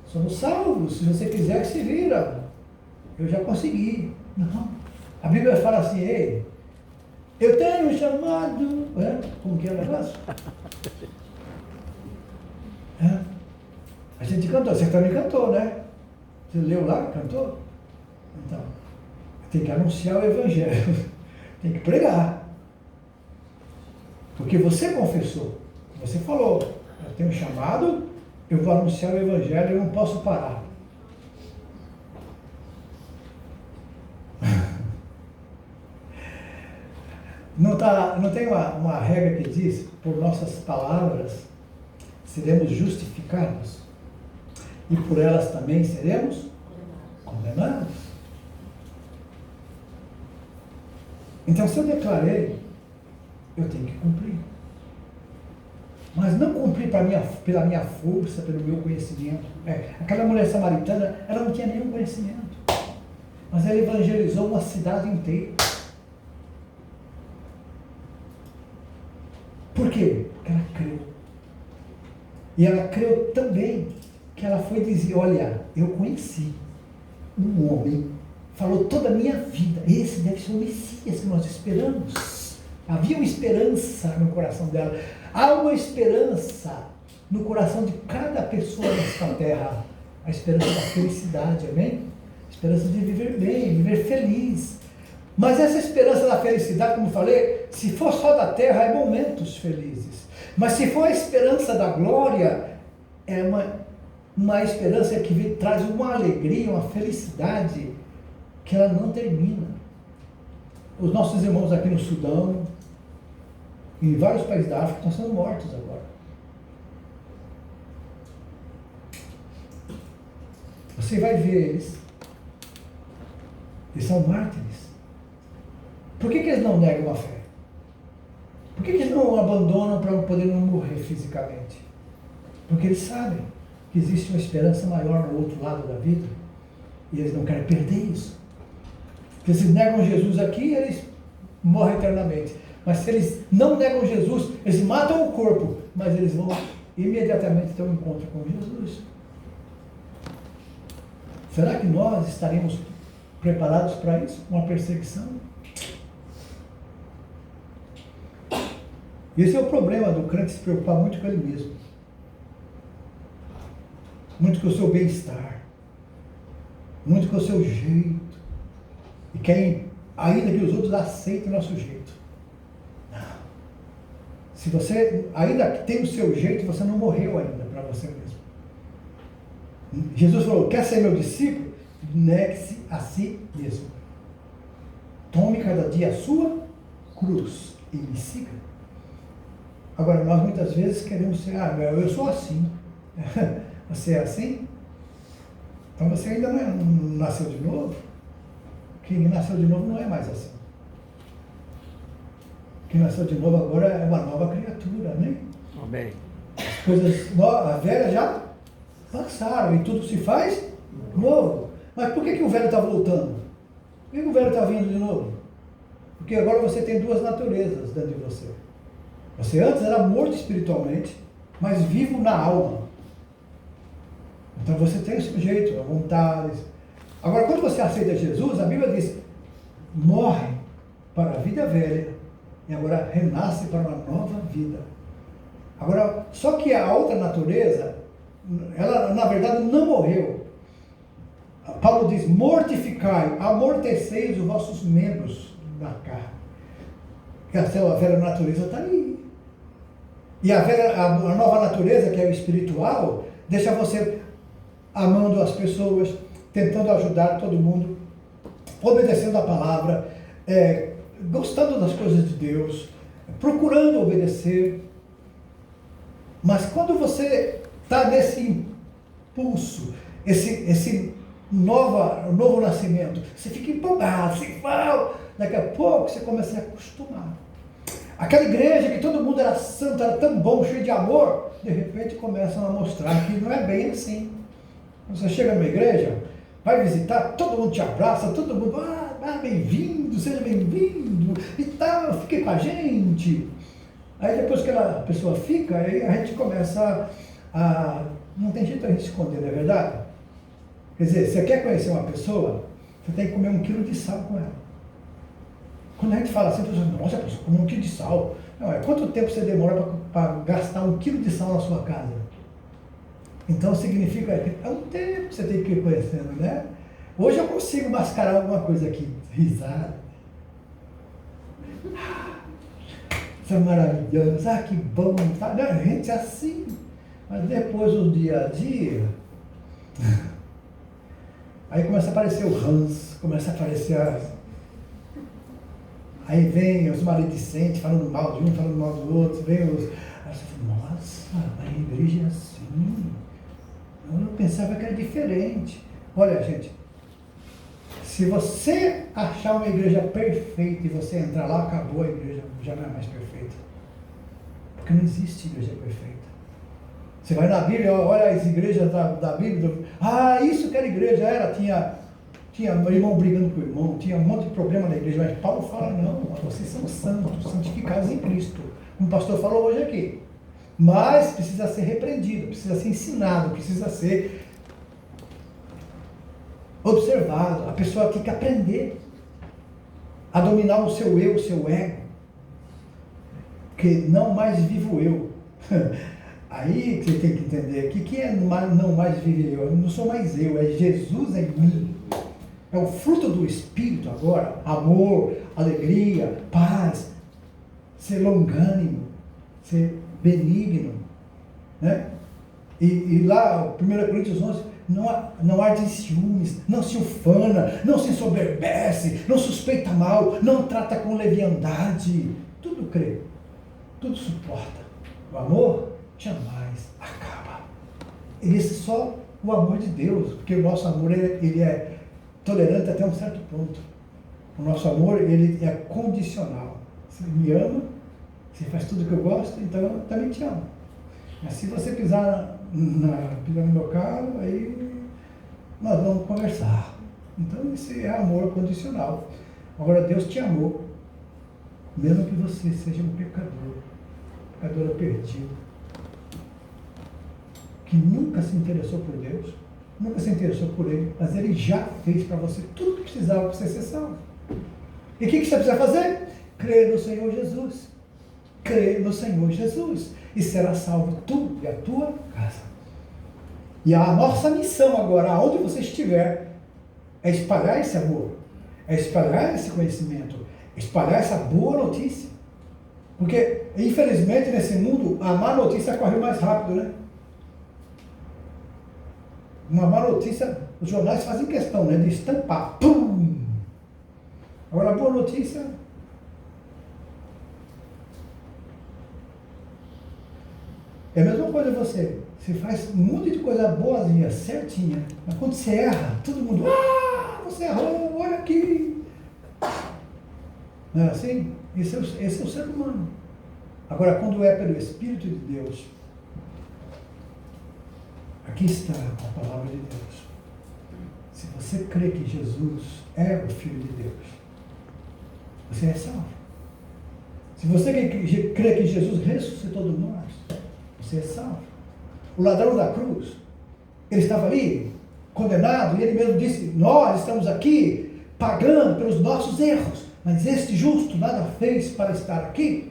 Somos salvos, se você quiser que se vira. Eu já consegui. Não. A Bíblia fala assim, ei, eu tenho um chamado. Como que é o negócio? A gente cantou, você também cantou, né? Você leu lá, cantou? Então, tem que anunciar o Evangelho. Tem que pregar. Porque você confessou, você falou, eu tenho chamado, eu vou anunciar o Evangelho, eu não posso parar. Não tem uma regra que diz, por nossas palavras seremos justificados e por elas também seremos condenados. Então, se eu declarei, eu tenho que cumprir. Mas não cumprir pela minha força, pelo meu conhecimento. Aquela mulher samaritana, ela não tinha nenhum conhecimento. Mas ela evangelizou uma cidade inteira. Por quê? Porque ela creu. E ela creu também que ela foi dizer, olha, eu conheci um homem, falou toda a minha vida, esse deve ser o Messias que nós esperamos. Havia uma esperança no coração dela. Há uma esperança no coração de cada pessoa nesta terra. A esperança da felicidade, amém? A esperança de viver bem, viver feliz. Mas essa esperança da felicidade, como falei, se for só da terra, é momentos felizes. Mas se for a esperança da glória, é uma esperança que traz uma alegria, uma felicidade, que ela não termina. Os nossos irmãos aqui no Sudão, em vários países da África, estão sendo mortos agora. Você vai ver eles são mártires. Por que eles não negam a fé? Por que eles não abandonam para poder não morrer fisicamente? Porque eles sabem que existe uma esperança maior no outro lado da vida e eles não querem perder isso. Porque se negam Jesus aqui, eles morrem eternamente. Mas se eles não negam Jesus, eles matam o corpo, mas eles vão imediatamente ter um encontro com Jesus. Será que nós estaremos preparados para isso? Uma perseguição? Esse é o problema do crente se preocupar muito com ele mesmo. Muito com o seu bem-estar. Muito com o seu jeito. E querem ainda que os outros aceitem o nosso jeito. Não. Se você ainda tem o seu jeito, você não morreu ainda para você mesmo. Jesus falou, quer ser meu discípulo? Negue-se a si mesmo. Tome cada dia a sua cruz e me siga. Agora, nós muitas vezes queremos ser, eu sou assim. Você é assim? Então você ainda não nasceu de novo? Quem nasceu de novo não é mais assim. Quem nasceu de novo agora é uma nova criatura, né? Amém. As coisas velhas já passaram e tudo se faz novo. Mas por que o velho está voltando? Por que o velho está vindo de novo? Porque agora você tem duas naturezas dentro de você. Você antes era morto espiritualmente, mas vivo na alma. Então você tem o seu jeito, a vontade. Agora, quando você aceita Jesus, a Bíblia diz, morre para a vida velha e agora renasce para uma nova vida. Agora, só que a outra natureza, ela na verdade não morreu. Paulo diz, mortificai, amorteceis os vossos membros da carne. Porque a velha natureza está aí. E a nova natureza, que é o espiritual, deixa você amando as pessoas, tentando ajudar todo mundo, obedecendo a palavra, gostando das coisas de Deus, procurando obedecer. Mas quando você está nesse impulso, esse novo nascimento, você fica empolgado, você fala, daqui a pouco você começa a se acostumar. Aquela igreja que todo mundo era santo, era tão bom, cheio de amor, de repente começam a mostrar que não é bem assim. Você chega numa igreja, vai visitar, todo mundo te abraça, todo mundo, bem-vindo, seja bem-vindo, e tal, fique com a gente. Aí depois que aquela pessoa fica, aí a gente começa não tem jeito a gente esconder, não é verdade? Quer dizer, você quer conhecer uma pessoa, você tem que comer 1 quilo de sal com ela. Quando a gente fala assim, a pessoa, nossa, pessoa, come 1 quilo de sal. Não, quanto tempo você demora para gastar 1 quilo de sal na sua casa? Então significa que é um tempo que você tem que ir conhecendo, né? Hoje eu consigo mascarar alguma coisa aqui, risada. Isso é maravilhoso, que bom, tá? A gente é assim. Mas depois do dia a dia, aí começa a aparecer o ranço, começa a aparecer aí vem os maledicentes falando mal de um, falando mal do outro, vem os... Aí você fala, nossa, a igreja é assim. Eu pensava que era diferente. Olha, gente, se você achar uma igreja perfeita e você entrar lá, acabou a igreja, já não é mais perfeita. Porque não existe igreja perfeita. Você vai na Bíblia, olha as igrejas da Bíblia, isso que era igreja, tinha irmão brigando com o irmão, tinha um monte de problema na igreja, mas Paulo fala, não, vocês são santos, santificados em Cristo, como o pastor falou hoje aqui. Mas precisa ser repreendido, precisa ser ensinado, precisa ser observado. A pessoa tem que aprender a dominar o seu eu, o seu ego, porque não mais vivo eu. Aí você tem que entender que é não mais vive eu não sou mais eu, é Jesus em mim. É o fruto do Espírito agora, amor, alegria, paz, ser longânimo, ser benigno, né? E lá, 1 Coríntios 11, não arde em ciúmes, não se ufana, não se ensoberbece, não suspeita mal, não trata com leviandade, tudo crê, tudo suporta. O amor jamais acaba. Esse é só o amor de Deus, porque o nosso amor ele é tolerante até um certo ponto. O nosso amor ele é condicional. Você me ama, você faz tudo que eu gosto, então eu também te amo. Mas se você pisar no meu carro, aí nós vamos conversar. Então esse é amor condicional. Agora Deus te amou, mesmo que você seja um pecador perdido, que nunca se interessou por Deus, nunca se interessou por Ele, mas Ele já fez para você tudo o que precisava para você ser salvo. E o que você precisa fazer? Crer no Senhor Jesus. Crer no Senhor Jesus. E será salvo tu e a tua casa. E a nossa missão agora, aonde você estiver, é espalhar esse amor, é espalhar esse conhecimento, é espalhar essa boa notícia. Porque, infelizmente, nesse mundo, a má notícia corre mais rápido, né? Uma má notícia, os jornais fazem questão, né, de estampar. Pum! Agora, a boa notícia... É a mesma coisa você faz um monte de coisa boazinha, certinha, mas quando você erra, todo mundo, você errou, olha aqui. Não é assim? Esse é o ser humano. Agora, quando é pelo Espírito de Deus, aqui está a palavra de Deus. Se você crê que Jesus é o Filho de Deus, você é salvo. Se você crê que Jesus ressuscitou dos mortos, você é salvo. O ladrão da cruz, ele estava ali, condenado, e ele mesmo disse, nós estamos aqui pagando pelos nossos erros, mas este justo nada fez para estar aqui.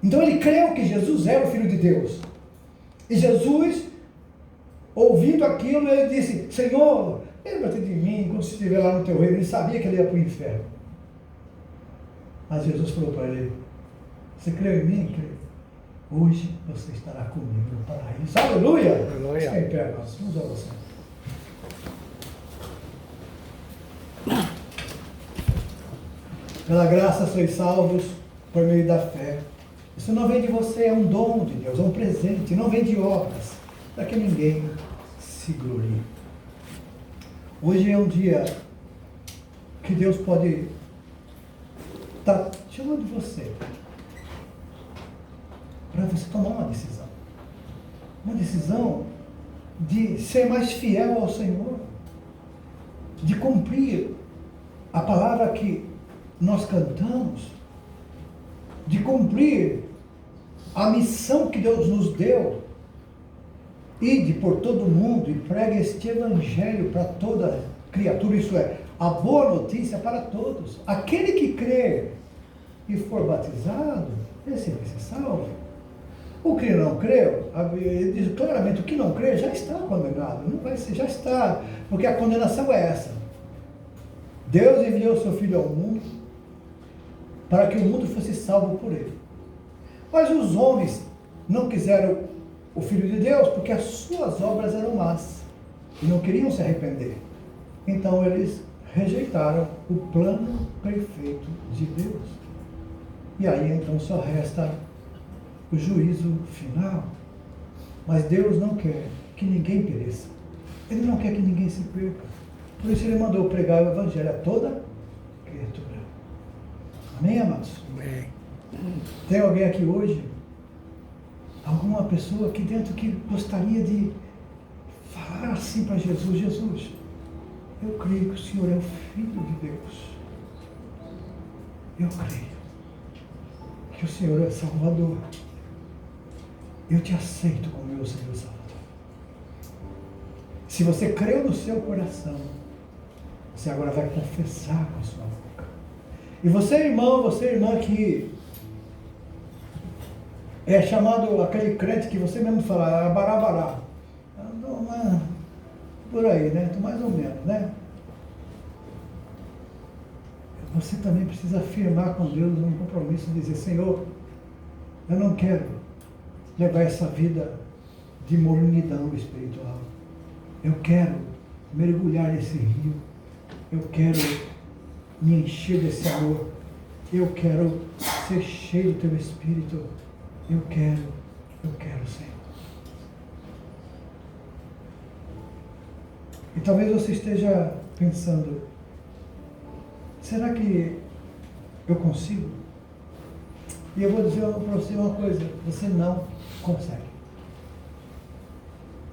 Então ele creu que Jesus era o Filho de Deus. E Jesus, ouvindo aquilo, ele disse, Senhor, lembra-te de mim quando você estiver lá no teu reino. Ele sabia que ele ia para o inferno. Mas Jesus falou para ele, você creu em mim? Creu. Hoje você estará comigo no paraíso. Aleluia! Aleluia! Fica em pé, nós vamos a você. Pela graça sois salvos por meio da fé. Isso não vem de você, é um dom de Deus, é um presente, não vem de obras, para que ninguém se glorie. Hoje é um dia que Deus pode estar chamando você para você tomar uma decisão. Uma decisão de ser mais fiel ao Senhor, de cumprir a palavra que nós cantamos, de cumprir a missão que Deus nos deu, ide por todo mundo e pregue este evangelho para toda criatura, isso é, a boa notícia para todos. Aquele que crer e for batizado, esse vai ser salvo. O que não creu, ele diz claramente, o que não crê já está condenado, não vai ser, já está, porque a condenação é essa. Deus enviou o seu Filho ao mundo para que o mundo fosse salvo por ele. Mas os homens não quiseram o Filho de Deus porque as suas obras eram más e não queriam se arrepender. Então eles rejeitaram o plano perfeito de Deus. E aí então só resta o juízo final. Mas Deus não quer que ninguém pereça. Ele não quer que ninguém se perca. Por isso Ele mandou pregar o Evangelho a toda criatura. Amém, amados? Amém. Tem alguém aqui hoje? Alguma pessoa aqui dentro que gostaria de falar assim para Jesus: Jesus, eu creio que o Senhor é o Filho de Deus. Eu creio que o Senhor é Salvador. Eu te aceito como meu Senhor e Salvador. Se você creu no seu coração, você agora vai confessar com a sua boca. E você, irmão, você, irmã, que é chamado aquele crente que você mesmo fala, barabará. Por aí, né? Mais ou menos, né? Você também precisa afirmar com Deus um compromisso e dizer: Senhor, eu não quero levar essa vida de mornidão espiritual. Eu quero mergulhar nesse rio. Eu quero me encher desse amor. Eu quero ser cheio do Teu Espírito. Eu quero, Senhor. E talvez você esteja pensando: será que eu consigo? E eu vou dizer para você uma coisa: você não consegue.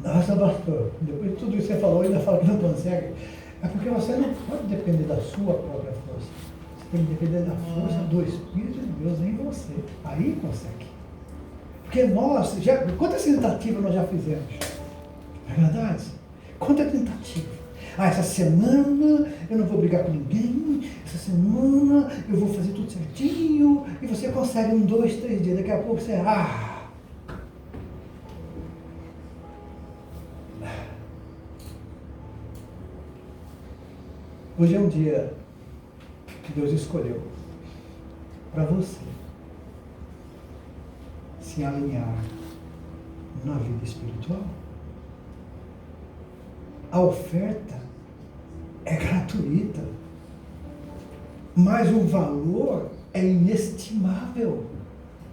Nossa, pastor, depois de tudo isso que você falou, ainda fala que não consegue. É porque você não pode depender da sua própria força. Você tem que depender da força do Espírito de Deus em você. Aí consegue. Porque nós, quantas tentativas nós já fizemos? É verdade? Quanta tentativa. Essa semana eu não vou brigar com ninguém, essa semana eu vou fazer tudo certinho, e você consegue 1, 2, 3 dias, daqui a pouco você, Hoje é um dia que Deus escolheu para você se alinhar na vida espiritual. A oferta é gratuita, mas o valor é inestimável,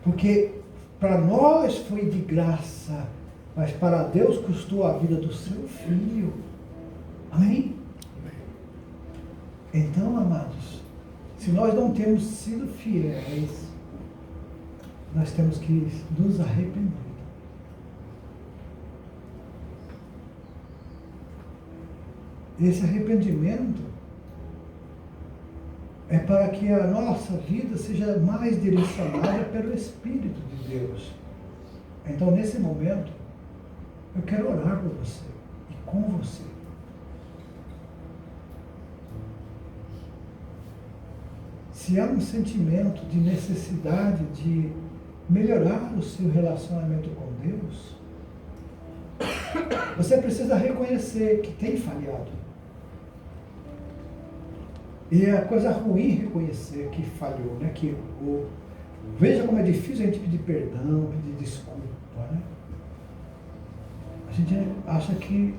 porque para nós foi de graça, mas para Deus custou a vida do seu filho. Amém? Então, amados, se nós não temos sido fiéis, nós temos que nos arrepender. Esse arrependimento é para que a nossa vida seja mais direcionada pelo Espírito de Deus. Então, nesse momento, eu quero orar por você e com você. Se há um sentimento de necessidade de melhorar o seu relacionamento com Deus, você precisa reconhecer que tem falhado. E é coisa ruim reconhecer que falhou, né? Que errou. Veja como é difícil a gente pedir perdão, pedir desculpa, né? A gente acha que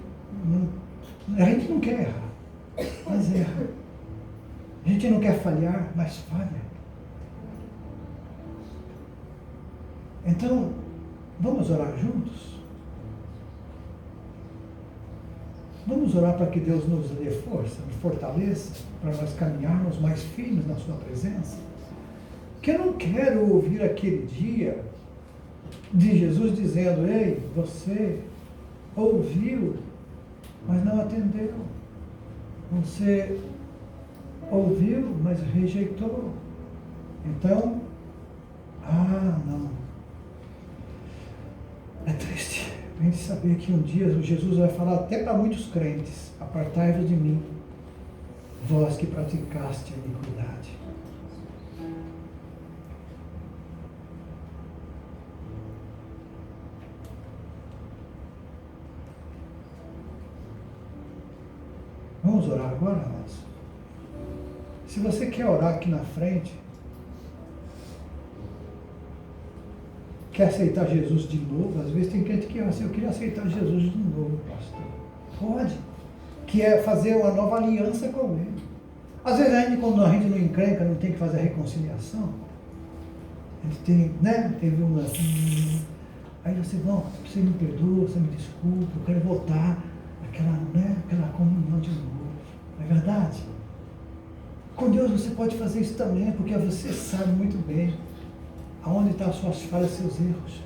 a gente não quer errar, mas erra. A gente não quer falhar, mas falha. Então, vamos orar juntos? Vamos orar para que Deus nos dê força, nos fortaleça, para nós caminharmos mais firmes na sua presença. Que eu não quero ouvir aquele dia de Jesus dizendo: ei, você ouviu, mas não atendeu. Você ouviu, mas rejeitou. Então, não. É triste a gente saber que um dia Jesus vai falar até para muitos crentes: apartai-vos de mim, vós que praticaste a iniquidade. Vamos orar agora, amados? Se você quer orar aqui na frente, quer aceitar Jesus de novo. Às vezes tem crente que assim, eu queria aceitar Jesus de novo, pastor. Pode. Que é fazer uma nova aliança com Ele. Às vezes ainda quando a gente não encrenca, não tem que fazer a reconciliação. A gente tem, né? Teve uma... Aí você, não, você me perdoa, você me desculpa, eu quero voltar àquela comunhão de novo. Não é verdade? Com Deus você pode fazer isso também, porque você sabe muito bem aonde estão as suas falhas, seus erros.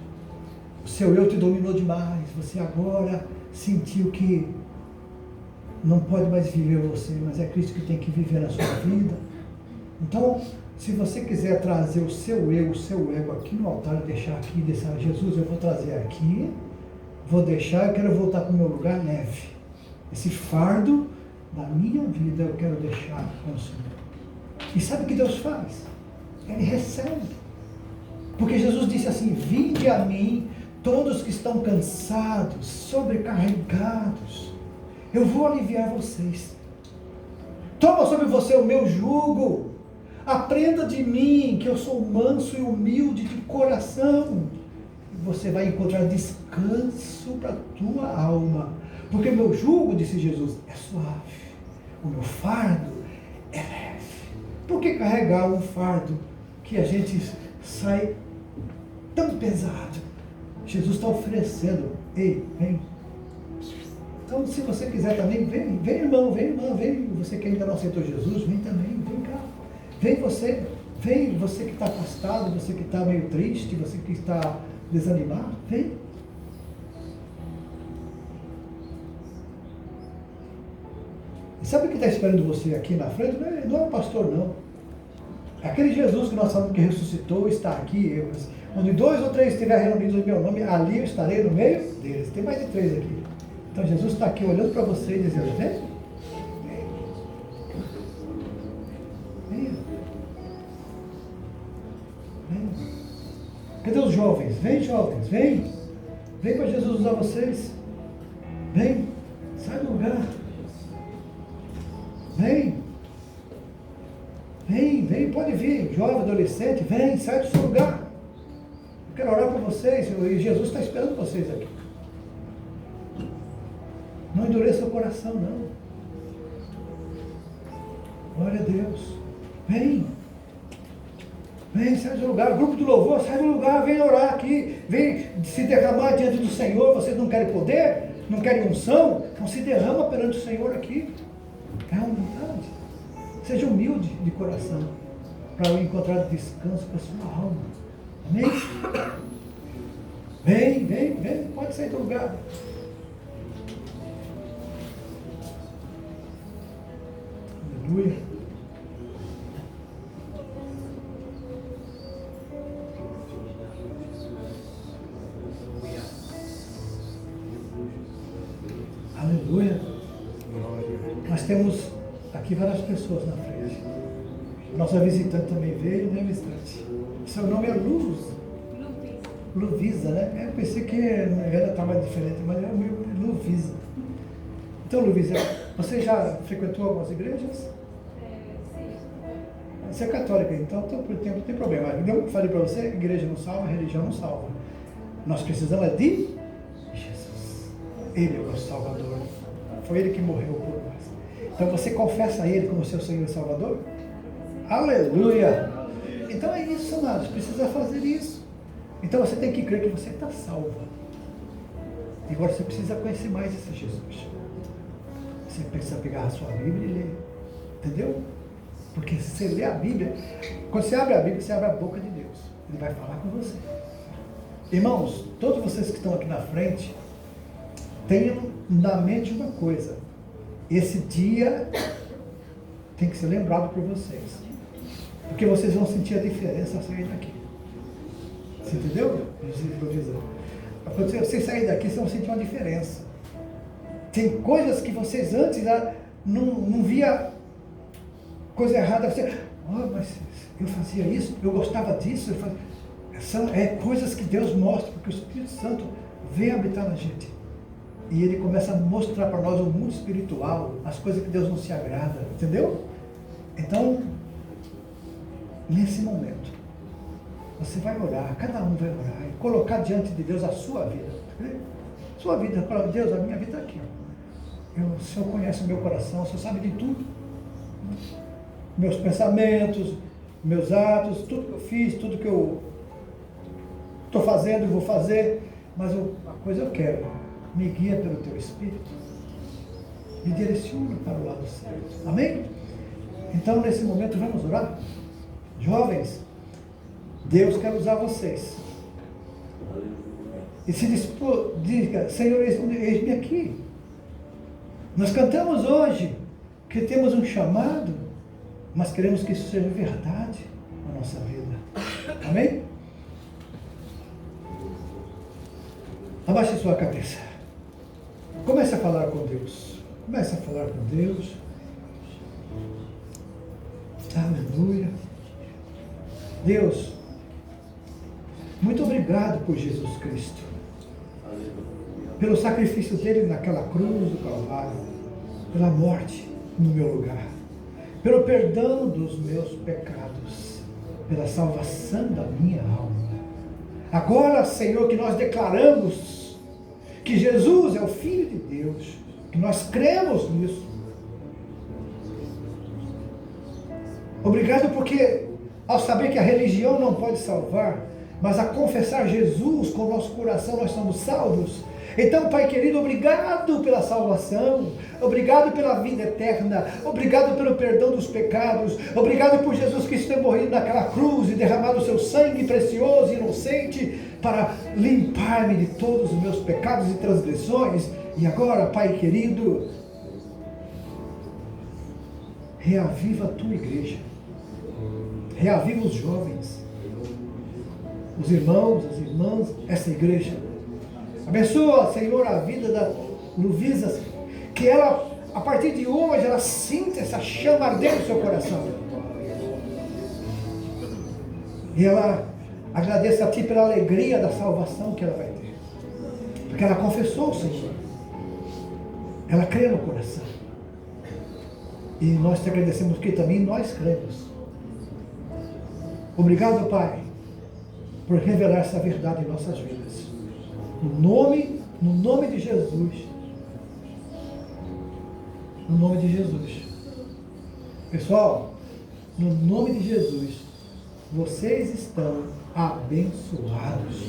O seu eu te dominou demais. Você agora sentiu que não pode mais viver você, mas é Cristo que tem que viver na sua vida. Então, se você quiser trazer o seu eu, o seu ego aqui no altar, deixar aqui, deixar Jesus, eu vou trazer aqui, vou deixar, eu quero voltar para o meu lugar leve. Esse fardo da minha vida eu quero deixar com o Senhor. E sabe o que Deus faz? Ele recebe. Porque Jesus disse assim: vinde a mim, todos que estão cansados, sobrecarregados, eu vou aliviar vocês. Toma sobre você o meu jugo. Aprenda de mim, que eu sou manso e humilde de coração. E você vai encontrar descanso para a tua alma. Porque o meu jugo, disse Jesus, é suave. O meu fardo é leve. Por que carregar um fardo que a gente sai tão pesado? Jesus está oferecendo. Ei, vem. Então, se você quiser também, vem irmão, vem. Você que ainda não aceitou Jesus, vem também, vem cá. Vem você que está afastado, você que está meio triste, você que está desanimado, vem. E sabe o que está esperando você aqui na frente? Não é o pastor, não. É aquele Jesus que nós falamos que ressuscitou, está aqui. Onde 2 ou 3 estiverem reunidos em meu nome, ali eu estarei no meio deles. Tem mais de 3 aqui. Então Jesus está aqui olhando para você e dizendo: vem. Cadê os jovens? Vem, jovens, vem. Vem para Jesus usar vocês. Vem. Sai do lugar. Vem. Vem, pode vir. Jovem, adolescente, vem, sai do seu lugar. Eu quero orar por vocês. E Jesus está esperando vocês aqui. Não endureça o coração, não. Glória a Deus. Vem. Vem, sai do lugar. Grupo do louvor, sai do lugar. Vem orar aqui. Vem se derramar diante do Senhor. Vocês não querem poder? Não querem unção? Então se derrama perante o Senhor aqui. É humildade. Seja humilde de coração, para eu encontrar descanso para a sua alma. Amém? Vem. Pode sair do lugar. Aleluia. Aleluia. Nós temos aqui várias pessoas na frente. Nossa visitante também veio, né, visitante? Seu nome é Luvisa, né? Eu pensei que ela estava diferente, mas é Luvisa. Então, Luvisa, você já frequentou algumas igrejas? Sim. Você é católica, então não tem problema. Eu falei para você, igreja não salva, religião não salva. Nós precisamos de Jesus. Ele é o nosso Salvador. Foi Ele que morreu por nós. Então você confessa a Ele como seu Senhor e Salvador? Aleluia! Então é isso, amados. Precisa fazer isso. Então você tem que crer que você está salvo. E agora você precisa conhecer mais esse Jesus. Você precisa pegar a sua Bíblia e ler. Entendeu? Porque se você lê a Bíblia, quando você abre a Bíblia, você abre a boca de Deus. Ele vai falar com você. Irmãos, todos vocês que estão aqui na frente, tenham na mente uma coisa. Esse dia tem que ser lembrado por vocês. Porque vocês vão sentir a diferença ao sair daqui. Você entendeu? Quando vocês saírem daqui, vocês vão sentir uma diferença. Tem coisas que vocês antes não via coisa errada. Você, mas eu fazia isso, eu gostava disso. São coisas que Deus mostra, porque o Espírito Santo vem habitar na gente. E ele começa a mostrar para nós o mundo espiritual, as coisas que Deus não se agrada, entendeu? Então, nesse momento, Você vai orar, cada um vai orar, e colocar diante de Deus a sua vida. Sua vida, Deus, a minha vida aqui. O Senhor conhece o meu coração, o Senhor sabe de tudo. Meus pensamentos, meus atos, tudo que eu fiz, tudo que eu estou fazendo e vou fazer. Mas a coisa eu quero, me guia pelo teu Espírito. Me direciona para o lado certo. Amém? Então, nesse momento, vamos orar? Jovens, Deus quer usar vocês. E se diga, Senhor, eis-me aqui. Nós cantamos hoje que temos um chamado, mas queremos que isso seja verdade na nossa vida. Amém? Abaixe sua cabeça. Comece a falar com Deus. Comece a falar com Deus. Aleluia. Deus, muito obrigado por Jesus Cristo. Pelo sacrifício dele naquela cruz do Calvário. Pela morte no meu lugar. Pelo perdão dos meus pecados. Pela salvação da minha alma. Agora, Senhor, que nós declaramos que Jesus é o Filho de Deus, que nós cremos nisso. Obrigado porque, ao saber que a religião não pode salvar, mas a confessar Jesus com o nosso coração nós somos salvos. Então, Pai querido, obrigado pela salvação, obrigado pela vida eterna, obrigado pelo perdão dos pecados, obrigado por Jesus Cristo ter morrido naquela cruz e derramado o seu sangue precioso e inocente para limpar-me de todos os meus pecados e transgressões. E agora, Pai querido, reaviva a tua igreja, reaviva os jovens, os irmãos, as irmãs, essa igreja. Abençoa, Senhor, a vida da Luvisa, que ela, a partir de hoje, ela sinta essa chama ardendo no seu coração. E ela agradeça a Ti pela alegria da salvação que ela vai ter. Porque ela confessou o Senhor. Ela crê no coração. E nós te agradecemos que também nós cremos. Obrigado, Pai, por revelar essa verdade em nossas vidas. No nome de Jesus. No nome de Jesus. Pessoal, no nome de Jesus, vocês estão abençoados.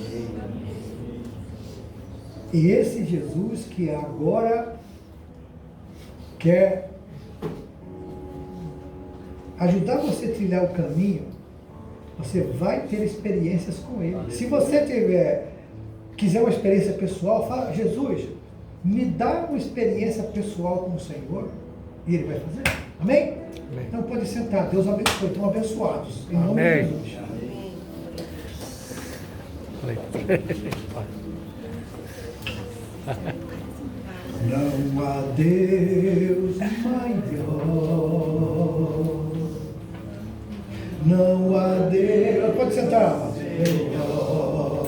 E esse Jesus que agora quer ajudar você a trilhar o caminho, você vai ter experiências com Ele. Se você quiser uma experiência pessoal, fala: Jesus, me dá uma experiência pessoal com o Senhor, e Ele vai fazer. Amém? Amém. Então pode sentar. Deus abençoe. Estão abençoados. Em nome de Jesus. Não há Deus maior. Não há Deus. Pode sentar, Senhor.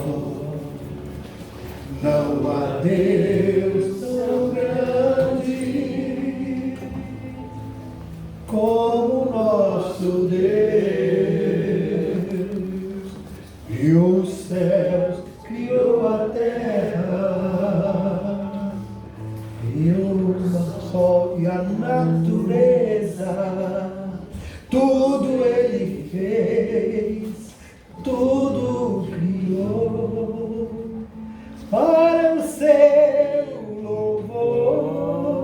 Não há Deus tão grande como nosso Deus. E os céus criou a terra e o sol e a natureza. Tudo Ele fez, tudo criou para o seu louvor.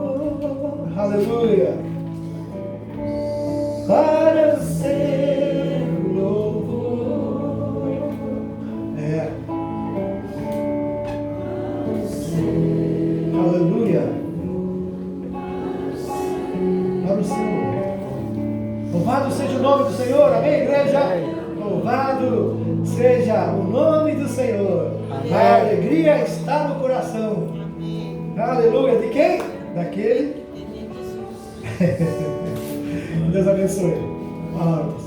Aleluia! Para o seu louvor. Aleluia! Para o Senhor. Louvado seja o nome do Senhor, amém, igreja? Louvado seja o nome do Senhor. Amém. A alegria está no coração. Amém. Aleluia. De quem? Daquele. Deus abençoe. Palavras.